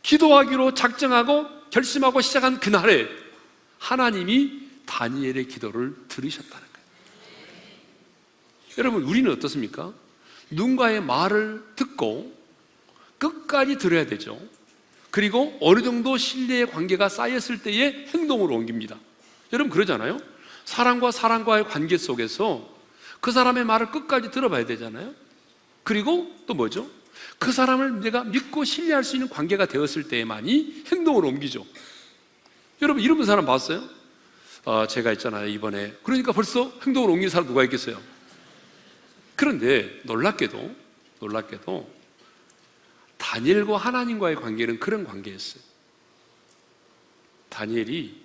기도하기로 작정하고 결심하고 시작한 그날에 하나님이 다니엘의 기도를 들으셨다는 거예요. 여러분, 우리는 어떻습니까? 누군가의 말을 듣고 끝까지 들어야 되죠. 그리고 어느 정도 신뢰의 관계가 쌓였을 때에 행동으로 옮깁니다. 여러분 그러잖아요. 사람과 사람과의 관계 속에서 그 사람의 말을 끝까지 들어봐야 되잖아요. 그리고 또 뭐죠? 그 사람을 내가 믿고 신뢰할 수 있는 관계가 되었을 때에만이 행동으로 옮기죠. 여러분 이런 사람 봤어요? 제가 있잖아요 이번에. 그러니까 벌써 행동으로 옮긴 사람 누가 있겠어요? 그런데 놀랍게도 다니엘과 하나님과의 관계는 그런 관계였어요. 다니엘이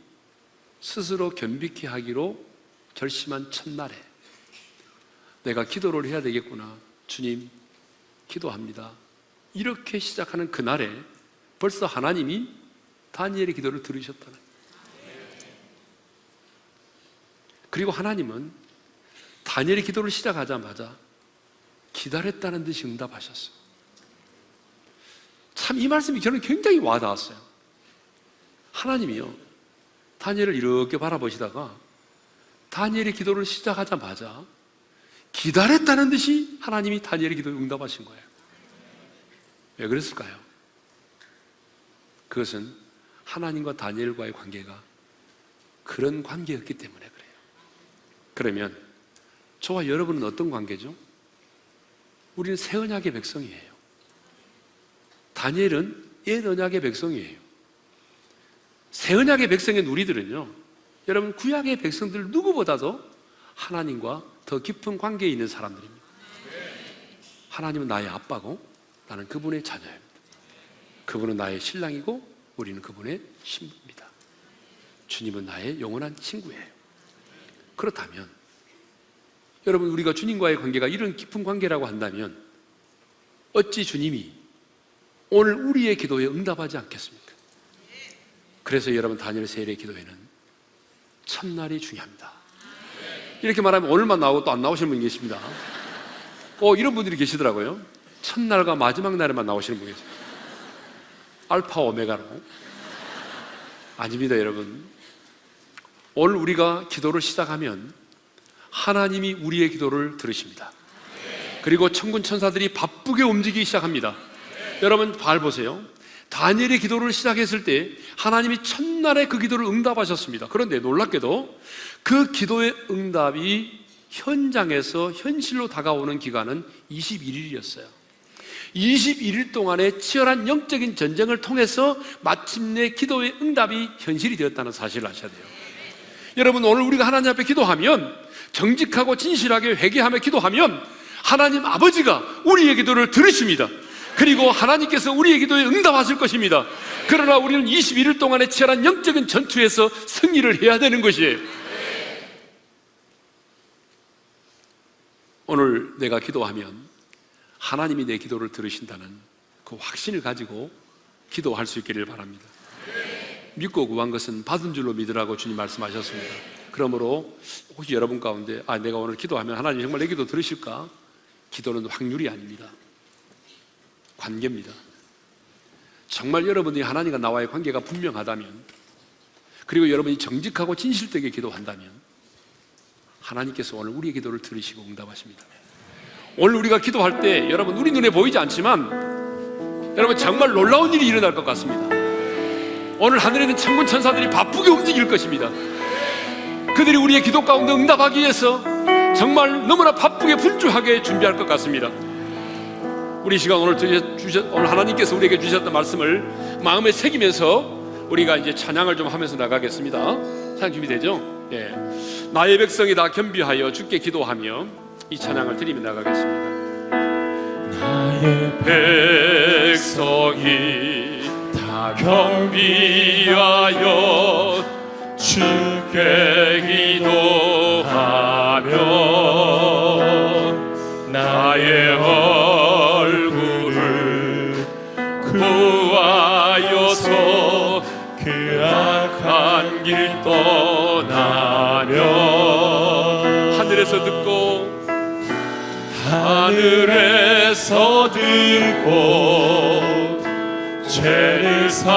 스스로 겸비케 하기로 결심한 첫날에 내가 기도를 해야 되겠구나. 주님, 기도합니다. 이렇게 시작하는 그날에 벌써 하나님이 다니엘의 기도를 들으셨다는 거예요. 그리고 하나님은 다니엘의 기도를 시작하자마자 기다렸다는 듯이 응답하셨어요. 참 이 말씀이 저는 굉장히 와닿았어요. 하나님이요, 다니엘을 이렇게 바라보시다가 다니엘의 기도를 시작하자마자 기다렸다는 듯이 하나님이 다니엘의 기도에 응답하신 거예요. 왜 그랬을까요? 그것은 하나님과 다니엘과의 관계가 그런 관계였기 때문에 그래요. 그러면 저와 여러분은 어떤 관계죠? 우리는 새 언약의 백성이에요. 다니엘은 옛 언약의 백성이에요. 새 언약의 백성인 우리들은요, 여러분 구약의 백성들 누구보다도 하나님과 더 깊은 관계에 있는 사람들입니다. 하나님은 나의 아빠고 나는 그분의 자녀입니다. 그분은 나의 신랑이고 우리는 그분의 신부입니다. 주님은 나의 영원한 친구예요. 그렇다면 여러분, 우리가 주님과의 관계가 이런 깊은 관계라고 한다면 어찌 주님이 오늘 우리의 기도에 응답하지 않겠습니까? 그래서 여러분, 다니엘 세일의 기도에는 첫날이 중요합니다. 이렇게 말하면 오늘만 나오고 또 안 나오시는 분이 계십니다. 이런 분들이 계시더라고요. 첫날과 마지막 날에만 나오시는 분이 계세요. 알파 오메가로. 아닙니다, 여러분. 오늘 우리가 기도를 시작하면 하나님이 우리의 기도를 들으십니다. 그리고 천군 천사들이 바쁘게 움직이기 시작합니다. 여러분 잘 보세요. 다니엘의 기도를 시작했을 때 하나님이 첫날에 그 기도를 응답하셨습니다. 그런데 놀랍게도 그 기도의 응답이 현장에서 현실로 다가오는 기간은 21일이었어요. 21일 동안의 치열한 영적인 전쟁을 통해서 마침내 기도의 응답이 현실이 되었다는 사실을 아셔야 돼요. 여러분, 오늘 우리가 하나님 앞에 기도하면, 정직하고 진실하게 회개하며 기도하면 하나님 아버지가 우리의 기도를 들으십니다. 그리고 하나님께서 우리의 기도에 응답하실 것입니다. 그러나 우리는 21일 동안의 치열한 영적인 전투에서 승리를 해야 되는 것이에요. 오늘 내가 기도하면 하나님이 내 기도를 들으신다는 그 확신을 가지고 기도할 수 있기를 바랍니다. 믿고 구한 것은 받은 줄로 믿으라고 주님 말씀하셨습니다. 그러므로 혹시 여러분 가운데 내가 오늘 기도하면 하나님 정말 내 기도 들으실까? 기도는 확률이 아닙니다. 관계입니다. 정말 여러분이 하나님과 나와의 관계가 분명하다면, 그리고 여러분이 정직하고 진실되게 기도한다면 하나님께서 오늘 우리의 기도를 들으시고 응답하십니다. 오늘 우리가 기도할 때 여러분, 우리 눈에 보이지 않지만 여러분 정말 놀라운 일이 일어날 것 같습니다. 오늘 하늘에는 천군 천사들이 바쁘게 움직일 것입니다. 그들이 우리의 기도 가운데 응답하기 위해서 정말 너무나 바쁘게 분주하게 준비할 것 같습니다. 우리 시간 오늘 하나님께서 우리에게 주셨던 말씀을 마음에 새기면서 우리가 이제 찬양을 좀 하면서 나가겠습니다. 찬양 준비되죠? 예. 나의 백성이 다 겸비하여 주께 기도하며 이 찬양을 드리며 나가겠습니다. 나의 백성이 다 다 겸비하여 주께 기도하며 나의 얼굴을 구하여서 그 악한 길 떠나며 하늘에서 듣고 죄를 사하며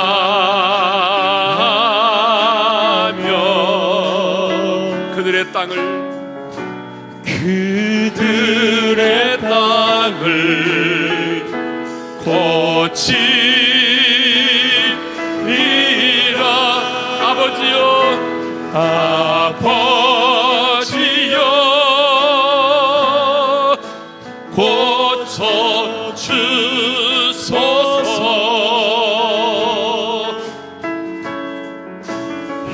그들의 땅을 고치리라. 아버지여 고쳐 주소서.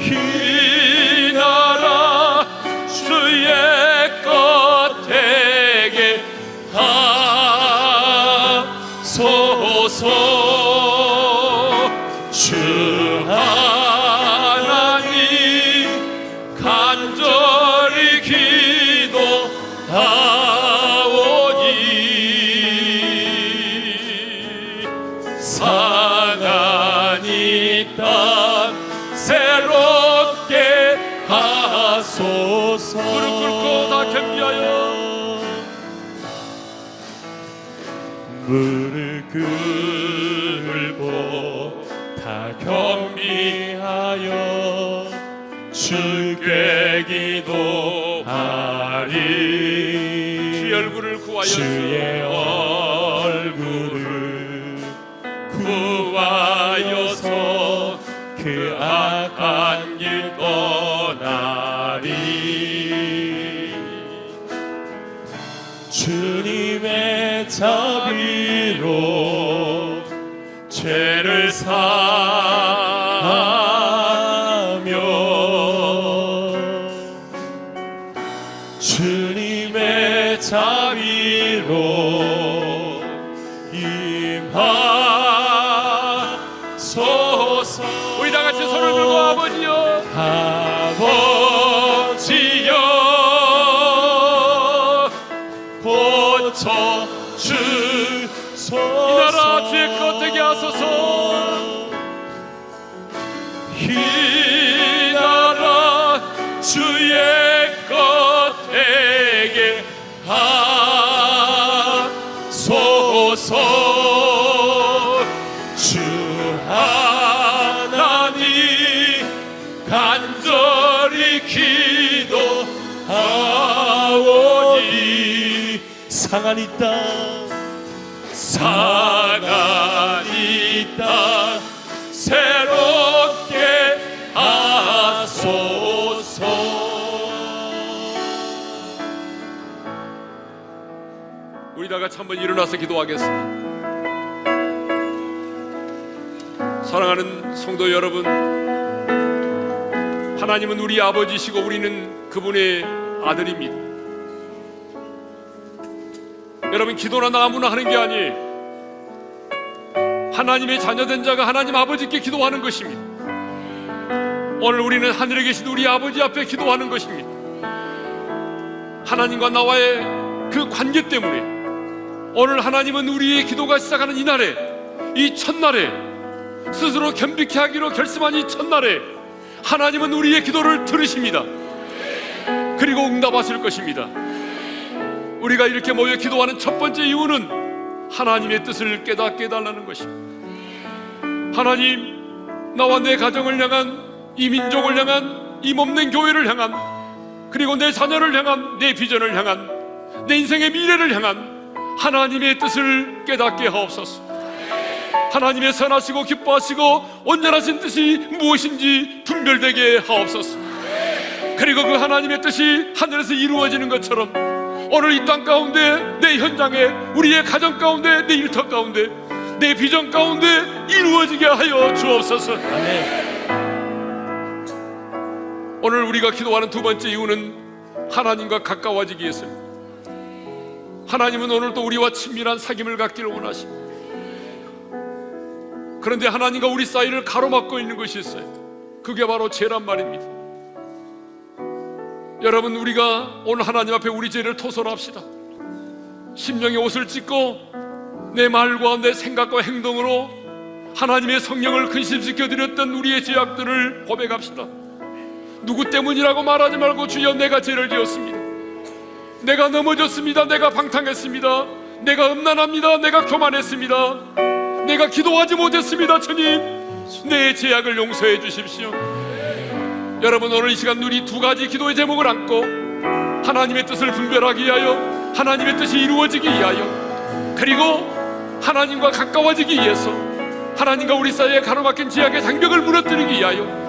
이 나라 주의 것 되게 하소서. 주 하나님 간절히 기도하오니 상한 이 땅 새롭게 하소서. 무릎 꿇고 다 겸비하여 무릎 꿇고 다 겸비하여 주께 기도하리. 주의 얼굴을 구하여서 그 악한 길 떠나리. 주님의 자비로 죄를 사하며 주님의 자비로 임하소서. 우리 다 같이 손을 들고 아버지여 고쳐 주소서. 이 나라 주의 것 되게 하소서. 이 나라 주의 것 되게 하소서. 주 하나님 간절히 기도하오니 상한 이 땅 새롭게 하소서. 우리 다 같이 한번 일어나서 기도하겠습니다. 사랑하는 성도 여러분, 하나님은 우리 아버지시고 우리는 그분의 아들입니다. 여러분, 기도는 아무나 하는 게 아니에요. 하나님의 자녀된 자가 하나님 아버지께 기도하는 것입니다. 오늘 우리는 하늘에 계신 우리 아버지 앞에 기도하는 것입니다. 하나님과 나와의 그 관계 때문에 오늘 하나님은 우리의 기도가 시작하는 이날에, 이 첫날에, 스스로 겸비케 하기로 결심한 이 첫날에 하나님은 우리의 기도를 들으십니다. 그리고 응답하실 것입니다. 우리가 이렇게 모여 기도하는 첫 번째 이유는 하나님의 뜻을 깨닫게 해달라는 것입니다. 하나님, 나와 내 가정을 향한, 이 민족을 향한, 이 몸된 교회를 향한, 그리고 내 자녀를 향한, 내 비전을 향한, 내 인생의 미래를 향한 하나님의 뜻을 깨닫게 하옵소서. 하나님의 선하시고 기뻐하시고 온전하신 뜻이 무엇인지 분별되게 하옵소서. 그리고 그 하나님의 뜻이 하늘에서 이루어지는 것처럼 오늘 이 땅 가운데, 내 현장에, 우리의 가정 가운데, 내 일터 가운데, 내 비전 가운데 이루어지게 하여 주옵소서. 아멘. 오늘 우리가 기도하는 두 번째 이유는 하나님과 가까워지기 위해서입니다. 하나님은 오늘도 우리와 친밀한 사귐을 갖기를 원하십니다. 그런데 하나님과 우리 사이를 가로막고 있는 것이 있어요. 그게 바로 죄란 말입니다. 여러분, 우리가 오늘 하나님 앞에 우리 죄를 토설합시다. 심령의 옷을 찢고 내 말과 내 생각과 행동으로 하나님의 성령을 근심시켜 드렸던 우리의 죄악들을 고백합시다. 누구 때문이라고 말하지 말고, 주여 내가 죄를 지었습니다. 내가 넘어졌습니다. 내가 방탕했습니다. 내가 음란합니다. 내가 교만했습니다. 내가 기도하지 못했습니다. 주님, 내 죄악을 용서해 주십시오. 여러분, 오늘 이 시간 우리 두 가지 기도의 제목을 안고 하나님의 뜻을 분별하기 위하여, 하나님의 뜻이 이루어지기 위하여, 그리고 하나님과 가까워지기 위해서, 하나님과 우리 사이에 가로막힌 죄악의 장벽을 무너뜨리기 위하여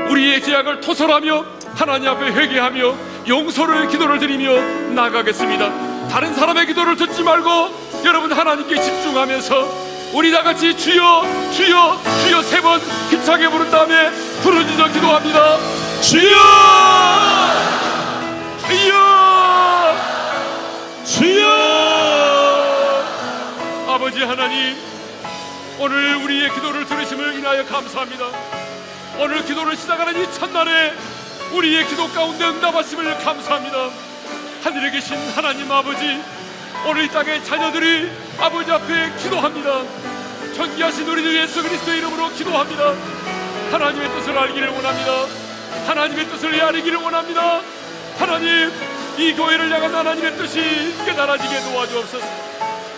우리의 죄악을 토설하며 하나님 앞에 회개하며 용서를 기도를 드리며 나아가겠습니다. 다른 사람의 기도를 듣지 말고 여러분 하나님께 집중하면서 우리 다 같이 주여 주여 주여 세 번 힘차게 부른 다음에 부르짖어 기도합니다. 주여 주여 주여. 아버지 하나님, 오늘 우리의 기도를 들으심을 인하여 감사합니다. 오늘 기도를 시작하는 이 첫날에 우리의 기도 가운데 응답하심을 감사합니다. 하늘에 계신 하나님 아버지, 오늘 이 땅의 자녀들이 아버지 앞에 기도합니다. 존귀하신 우리 주 예수 그리스도의 이름으로 기도합니다. 하나님의 뜻을 알기를 원합니다. 하나님의 뜻을 헤아리기를 원합니다. 하나님, 이 교회를 향한 하나님의 뜻이 깨달아지게 도와주옵소서.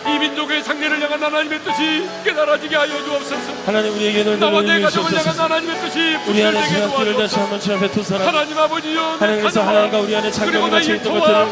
이 민족의 장래를 향한 하나님의 뜻이 깨달아지게 하여 주옵소서. 하나님, 우리에게 나와 내 놀라운 가정을 향한 주옵소서. 하나님의 뜻이 우리 안에 분별되게 죄악들을 다시 도와주옵소서. 한번 주 앞에 토설하고, 하나님 아버지여, 하나님께서 하나님과 우리 안에 장벽이 갇혀 있던 것들을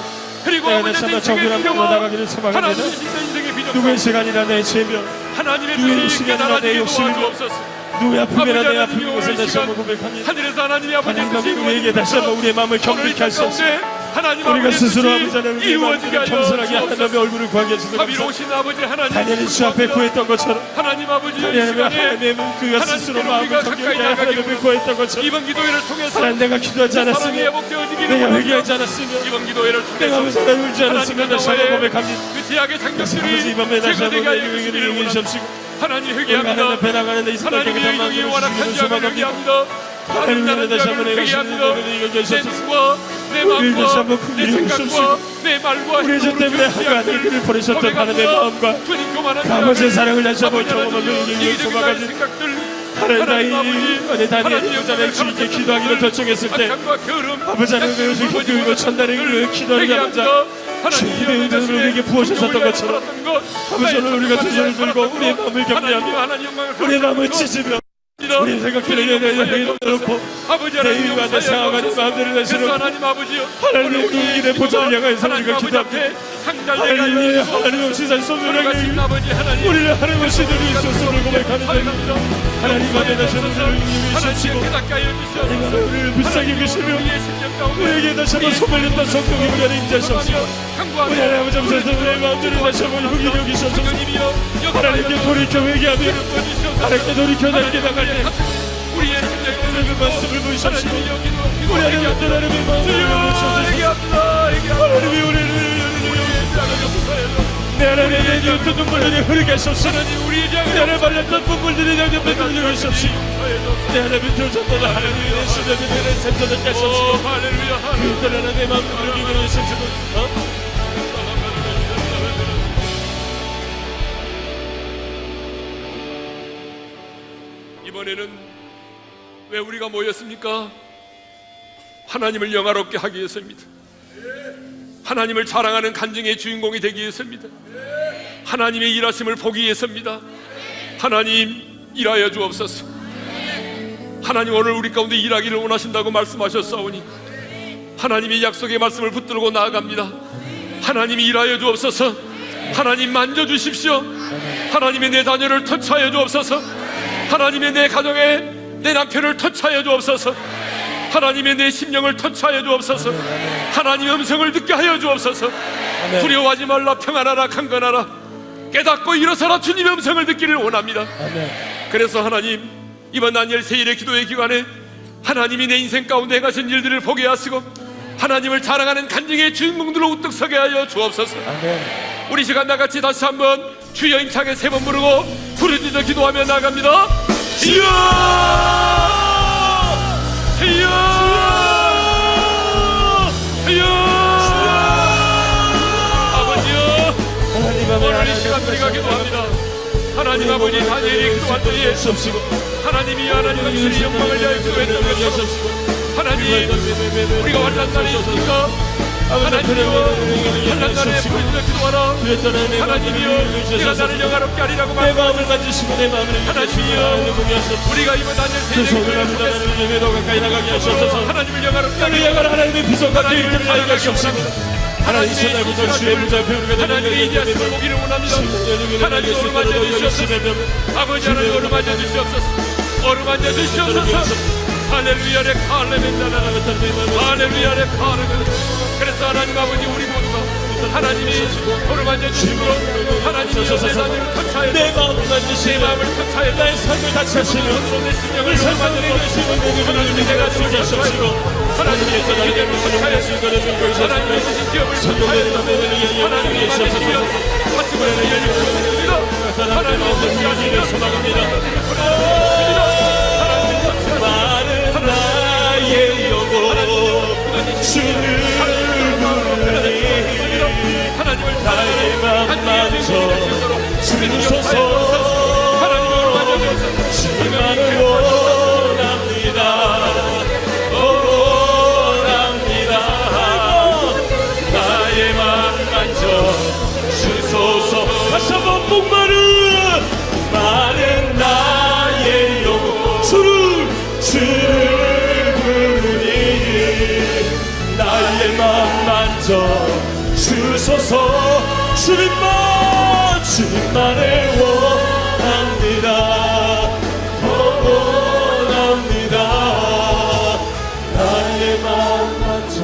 그리고 내가 아버지 다시 한번 내 정결함으로 인생의 나가기를 소망합니다. 하나님의 인생의 비전, 누구의 시간이나 내 죄며, 하나님의 누구의 뜻이 시간이나 내 깨달아지게 욕심이며, 도와주옵소서. 누구의 아픔이나 아버지 내 아픈 하나님, 것을 오늘 다시 시간 한번 고백합니다. 하늘에서 하나님의 아버지의 하나님, 뜻이 우리에게 다시 한번 우리의 마음을 경배케 하시옵소서. 하나님 우리가 아버지의 스스로 뜻이 아버지 하나님, 우리의 이루어지게 마음을 겸손하게 하여 하나님의 얼굴을 구하게 해주셔서 감사합니다. 자비로우신 아버지 하나님, 다니엘이 주 앞에 구했던 것처럼, 하나님 아버지 이 하나님의 시간에 그가 스스로 하나님께로 마음을 우리가 정결케 가까이 하나님을 나가기를 구했던 것처럼, 이번 기도회를 통해서 하나님, 내가 기도하지 사랑이 않았으며, 회복되어지기를 내가 원합니다. 회개하지 않았으며, 이번 기도회를 내가 통해서 아버지 하나님 울지 않았으면 다시 한번 고백합니다. 그 제약의 아버지, 장벽들이 이 밤에 다시 제거되게 한번 하여 회개를 주시기를 원합니다. 해주시옵시고, 하나님 우리가 하나님 회개합니다. 앞에 나가는데 이 순간 하나님의 깨끗한 영이 마음으로 완악한 주시기를 자를 소망합니다. 회개합니다. 하나님, 하나님 다시 한번 나라를 내가 회개합니다. 신뢰를 이겨 내 주옵소서. 뜻과 내 우리를 다시 한번 마음과 긍휼히 내 생각과 여기시옵시고, 내 말과 우리의 죄 때문에 하나님 그를 버리셨던 하나님의 마음과 그 아버지의 사랑을 다시 한번 경험하며 이기기를 소망합니다. 생각들 하나님, 다니엘이 여자를 주님께 기도하기를 결정했을 때, 아버지 하나님, 그 첫날에 그 기도를 하자 주님의 은혜를 우리에게 부어주셨던 것처럼, 아버지 오늘 우리가 두 손을 들고 우리의 마음을 격려하며 우리의 마음을 찢으며 우리의 생각들을 내려놓고 내 이유가 내 생각과 내 마음들을 내시는 하나님의 그 일의 보좌를 향해서 우리가 기도합니다. 하나님 없이 살 수 없는 하나님, 우리를 하나님 없이 누릴 수 없음을 고백하는 자입니다. 하나님 앞에 다시 한번 우리를 위시옵시고, 하나님 앞에 우리를 불쌍히 계시며 우리에게 다시 한번 소멸했던 성령이 우리 안에 임재하시옵소서. 우리 하나님 아버지 앞에서 우리의 마음들을 다시 한번 흑인히 여기시옵소서. 하나님께 돌이켜 회개하며 하나님께 돌이켜 닮게 나갈 때 우리의 그 말씀을 보이시옵시고, 우리 하나님 어떤 하나님의 마음을 보이시옵소서. 하나님이 우리를 내 하나님의 내 어떤 눈물들이 흐르게 하시옵소서. 내 하나님 발렸던 눈물들이 내 옆에 흘리게 하시옵소서. 내 하나님이 들어졌던 하나님의 내 신령이 내 샘솟게 하시옵소서. 그 어떤 하나님의 마음을 흐르게 하시옵소서. 이번에는 왜 우리가 모였습니까? 하나님을 영화롭게 하기 위해서입니다. 하나님을 자랑하는 간증의 주인공이 되기 위해서입니다. 하나님의 일하심을 보기 위해서입니다. 하나님, 일하여 주옵소서. 하나님, 오늘 우리 가운데 일하기를 원하신다고 말씀하셨사오니 하나님의 약속의 말씀을 붙들고 나아갑니다. 하나님이 일하여 주옵소서. 하나님, 만져주십시오. 하나님의 내 자녀를 터치하여 주옵소서. 하나님의 내 가정에 내 남편을 터치하여 주옵소서. 하나님의 내 심령을 터치하여 주옵소서. 하나님의 음성을 듣게 하여 주옵소서. 두려워하지 말라, 평안하라, 강건하라, 깨닫고 일어서라, 주님의 음성을 듣기를 원합니다. 그래서 하나님, 이번 다니엘 세일의 기도의 기간에 하나님이 내 인생 가운데 행하신 일들을 보게 하시고 하나님을 자랑하는 간증의 주인공들로 우뚝 서게 하여 주옵소서. 우리 시간 나같이 다시 한번 주여 힘차게 세 번 부르고 부르짖어 기도하며 나갑니다. 주여! 주여! 주여! 아버지여, 오늘 이 시간 우리가 기도합니다. 하나님 아버지, 다니엘이 기도할 때에 하나님이 하나님 당신의 영광을 위하여 기도했던 것처럼 하나님, 우리가 환난날이 있으니까 하나님이여, 환난날에 부르짖어 기도하라. 하나님이여, 내가 나를 영화롭게 하리라고 말씀하셨습니다. 하나님이여, 우리가 이번 다니엘 세계를 하나님을 영화롭게 하리라. 하나님의 비전과 계획을 하여 주옵소서. 하나님 천하부터 주의 무자표 우리가 하나님의 인자심을 보기를 원합니다. 하나님 어루만져 주시옵소서. 아버지 하나님 어루만져 주시옵소서. 어루만져 주시옵소서. 할렐루야 레 할렐루야 할렐루야 레 할렐루야. 그래서 하나님 아버지, 우리 모두가 하나님이 어루만져 주시고 하나님이 내 마음을 터치하여 내 마음을 터치하여 나의 삶을 다치시며 내 심령을 어루만져 주시고 하나님이 내가 주시옵시고 하나님의 기대를 터치하여 하나님의 주신 기업을 터치하여 하나님의 주시옵소서. 같이 보내는 열린 주옵니다. 하나님의 주시옵시며 소망합니다. 많은 나의 영혼 주를 부르니 나의 맘 만져 주소서. 주만을 원합니다. 원합니다. 나의 맘 만져 주소서. 다시 한번 목마른 많은 나의 영혼 주를 부르니 나의 맘 만져 주소서. 주님만을 원합니다. 원합니다. 나의 맘 만져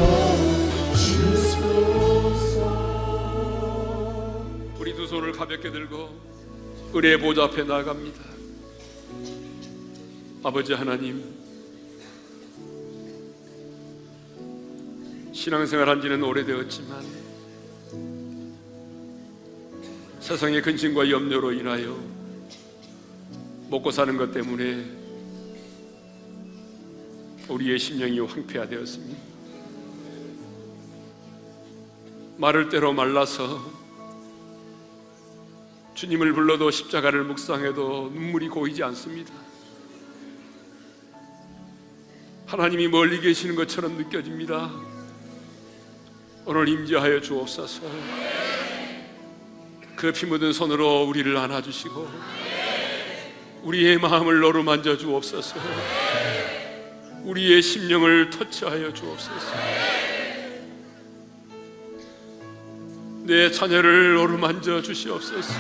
주소서. 우리 두 손을 가볍게 들고 은혜의 보좌 앞에 나아갑니다. 아버지 하나님, 신앙생활 한 지는 오래되었지만 세상의 근심과 염려로 인하여 먹고 사는 것 때문에 우리의 심령이 황폐화되었습니다. 마를 대로 말라서 주님을 불러도 십자가를 묵상해도 눈물이 고이지 않습니다. 하나님이 멀리 계시는 것처럼 느껴집니다. 오늘 임재하여 주옵소서. 그 피 묻은 손으로 우리를 안아주시고 우리의 마음을 어루만져 주옵소서. 우리의 심령을 터치하여 주옵소서. 내 자녀를 어루만져 주시옵소서.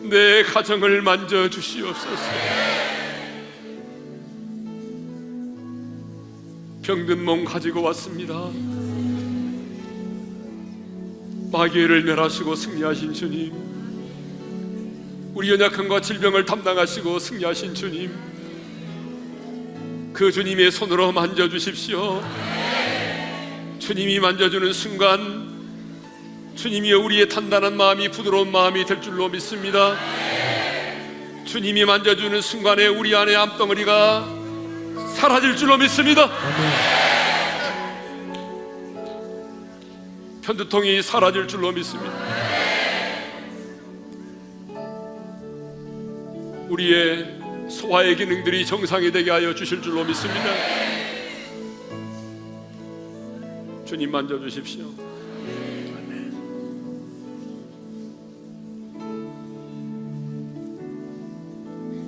내 가정을 만져 주시옵소서. 병든 몸 가지고 왔습니다. 마귀를 멸하시고 승리하신 주님, 우리 연약함과 질병을 담당하시고 승리하신 주님, 그 주님의 손으로 만져주십시오. 주님이 만져주는 순간 주님이 우리의 단단한 마음이 부드러운 마음이 될 줄로 믿습니다. 주님이 만져주는 순간에 우리 안에 암덩어리가 사라질 줄로 믿습니다. 편두통이 사라질 줄로 믿습니다. 우리의 소화의 기능들이 정상이 되게 하여 주실 줄로 믿습니다. 주님 만져주십시오.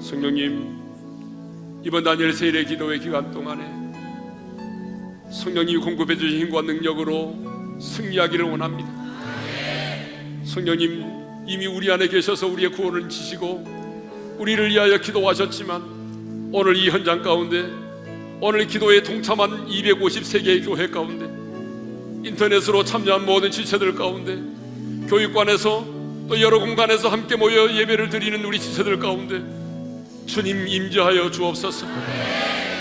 성령님, 이번 다니엘 세일의 기도의 기간 동안에 성령님이 공급해 주신 힘과 능력으로 승리하기를 원합니다. 성령님, 이미 우리 안에 계셔서 우리의 구원을 지시고 우리를 위하여 기도하셨지만 오늘 이 현장 가운데, 오늘 기도에 동참한 253개의 교회 가운데, 인터넷으로 참여한 모든 지체들 가운데, 교육관에서 또 여러 공간에서 함께 모여 예배를 드리는 우리 지체들 가운데 주님 임재하여 주옵소서.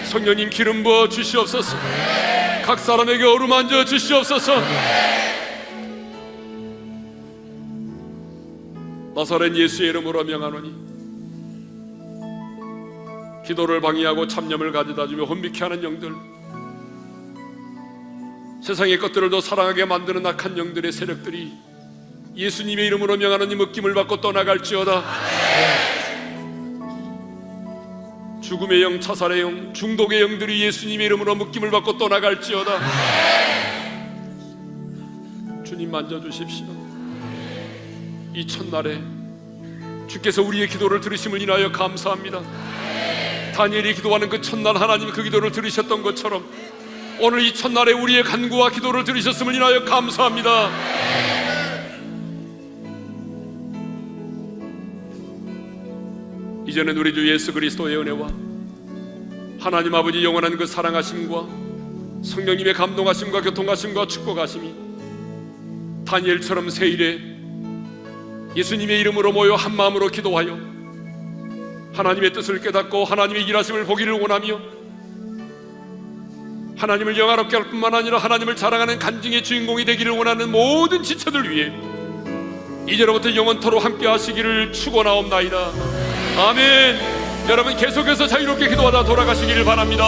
성령님 기름 부어 주시옵소서. 각 사람에게 어루만져 주시옵소서. 나사렛 예수의 이름으로 명하노니 기도를 방해하고 잡념을 가져다주며 혼미케 하는 영들, 세상의 것들을 더 사랑하게 만드는 악한 영들의 세력들이 예수님의 이름으로 명하노니 묶임을 받고 떠나갈지어다. 죽음의 영, 자살의 영, 중독의 영들이 예수님의 이름으로 묶임을 받고 떠나갈지어다. 주님 만져주십시오. 이 첫날에 주께서 우리의 기도를 들으심을 인하여 감사합니다. 다니엘이 기도하는 그 첫날 하나님이 그 기도를 들으셨던 것처럼 오늘 이 첫날에 우리의 간구와 기도를 들으셨음을 인하여 감사합니다. 이제는 우리 주 예수 그리스도의 은혜와 하나님 아버지 영원한 그 사랑하심과 성령님의 감동하심과 교통하심과 축복하심이 다니엘처럼 새일에 예수님의 이름으로 모여 한마음으로 기도하여 하나님의 뜻을 깨닫고 하나님의 일하심을 보기를 원하며 하나님을 영화롭게 할 뿐만 아니라 하나님을 자랑하는 간증의 주인공이 되기를 원하는 모든 지체들 위해 이제로부터 영원토록 함께 하시기를 축원하옵나이다. 아멘. 여러분 계속해서 자유롭게 기도하다 돌아가시기를 바랍니다.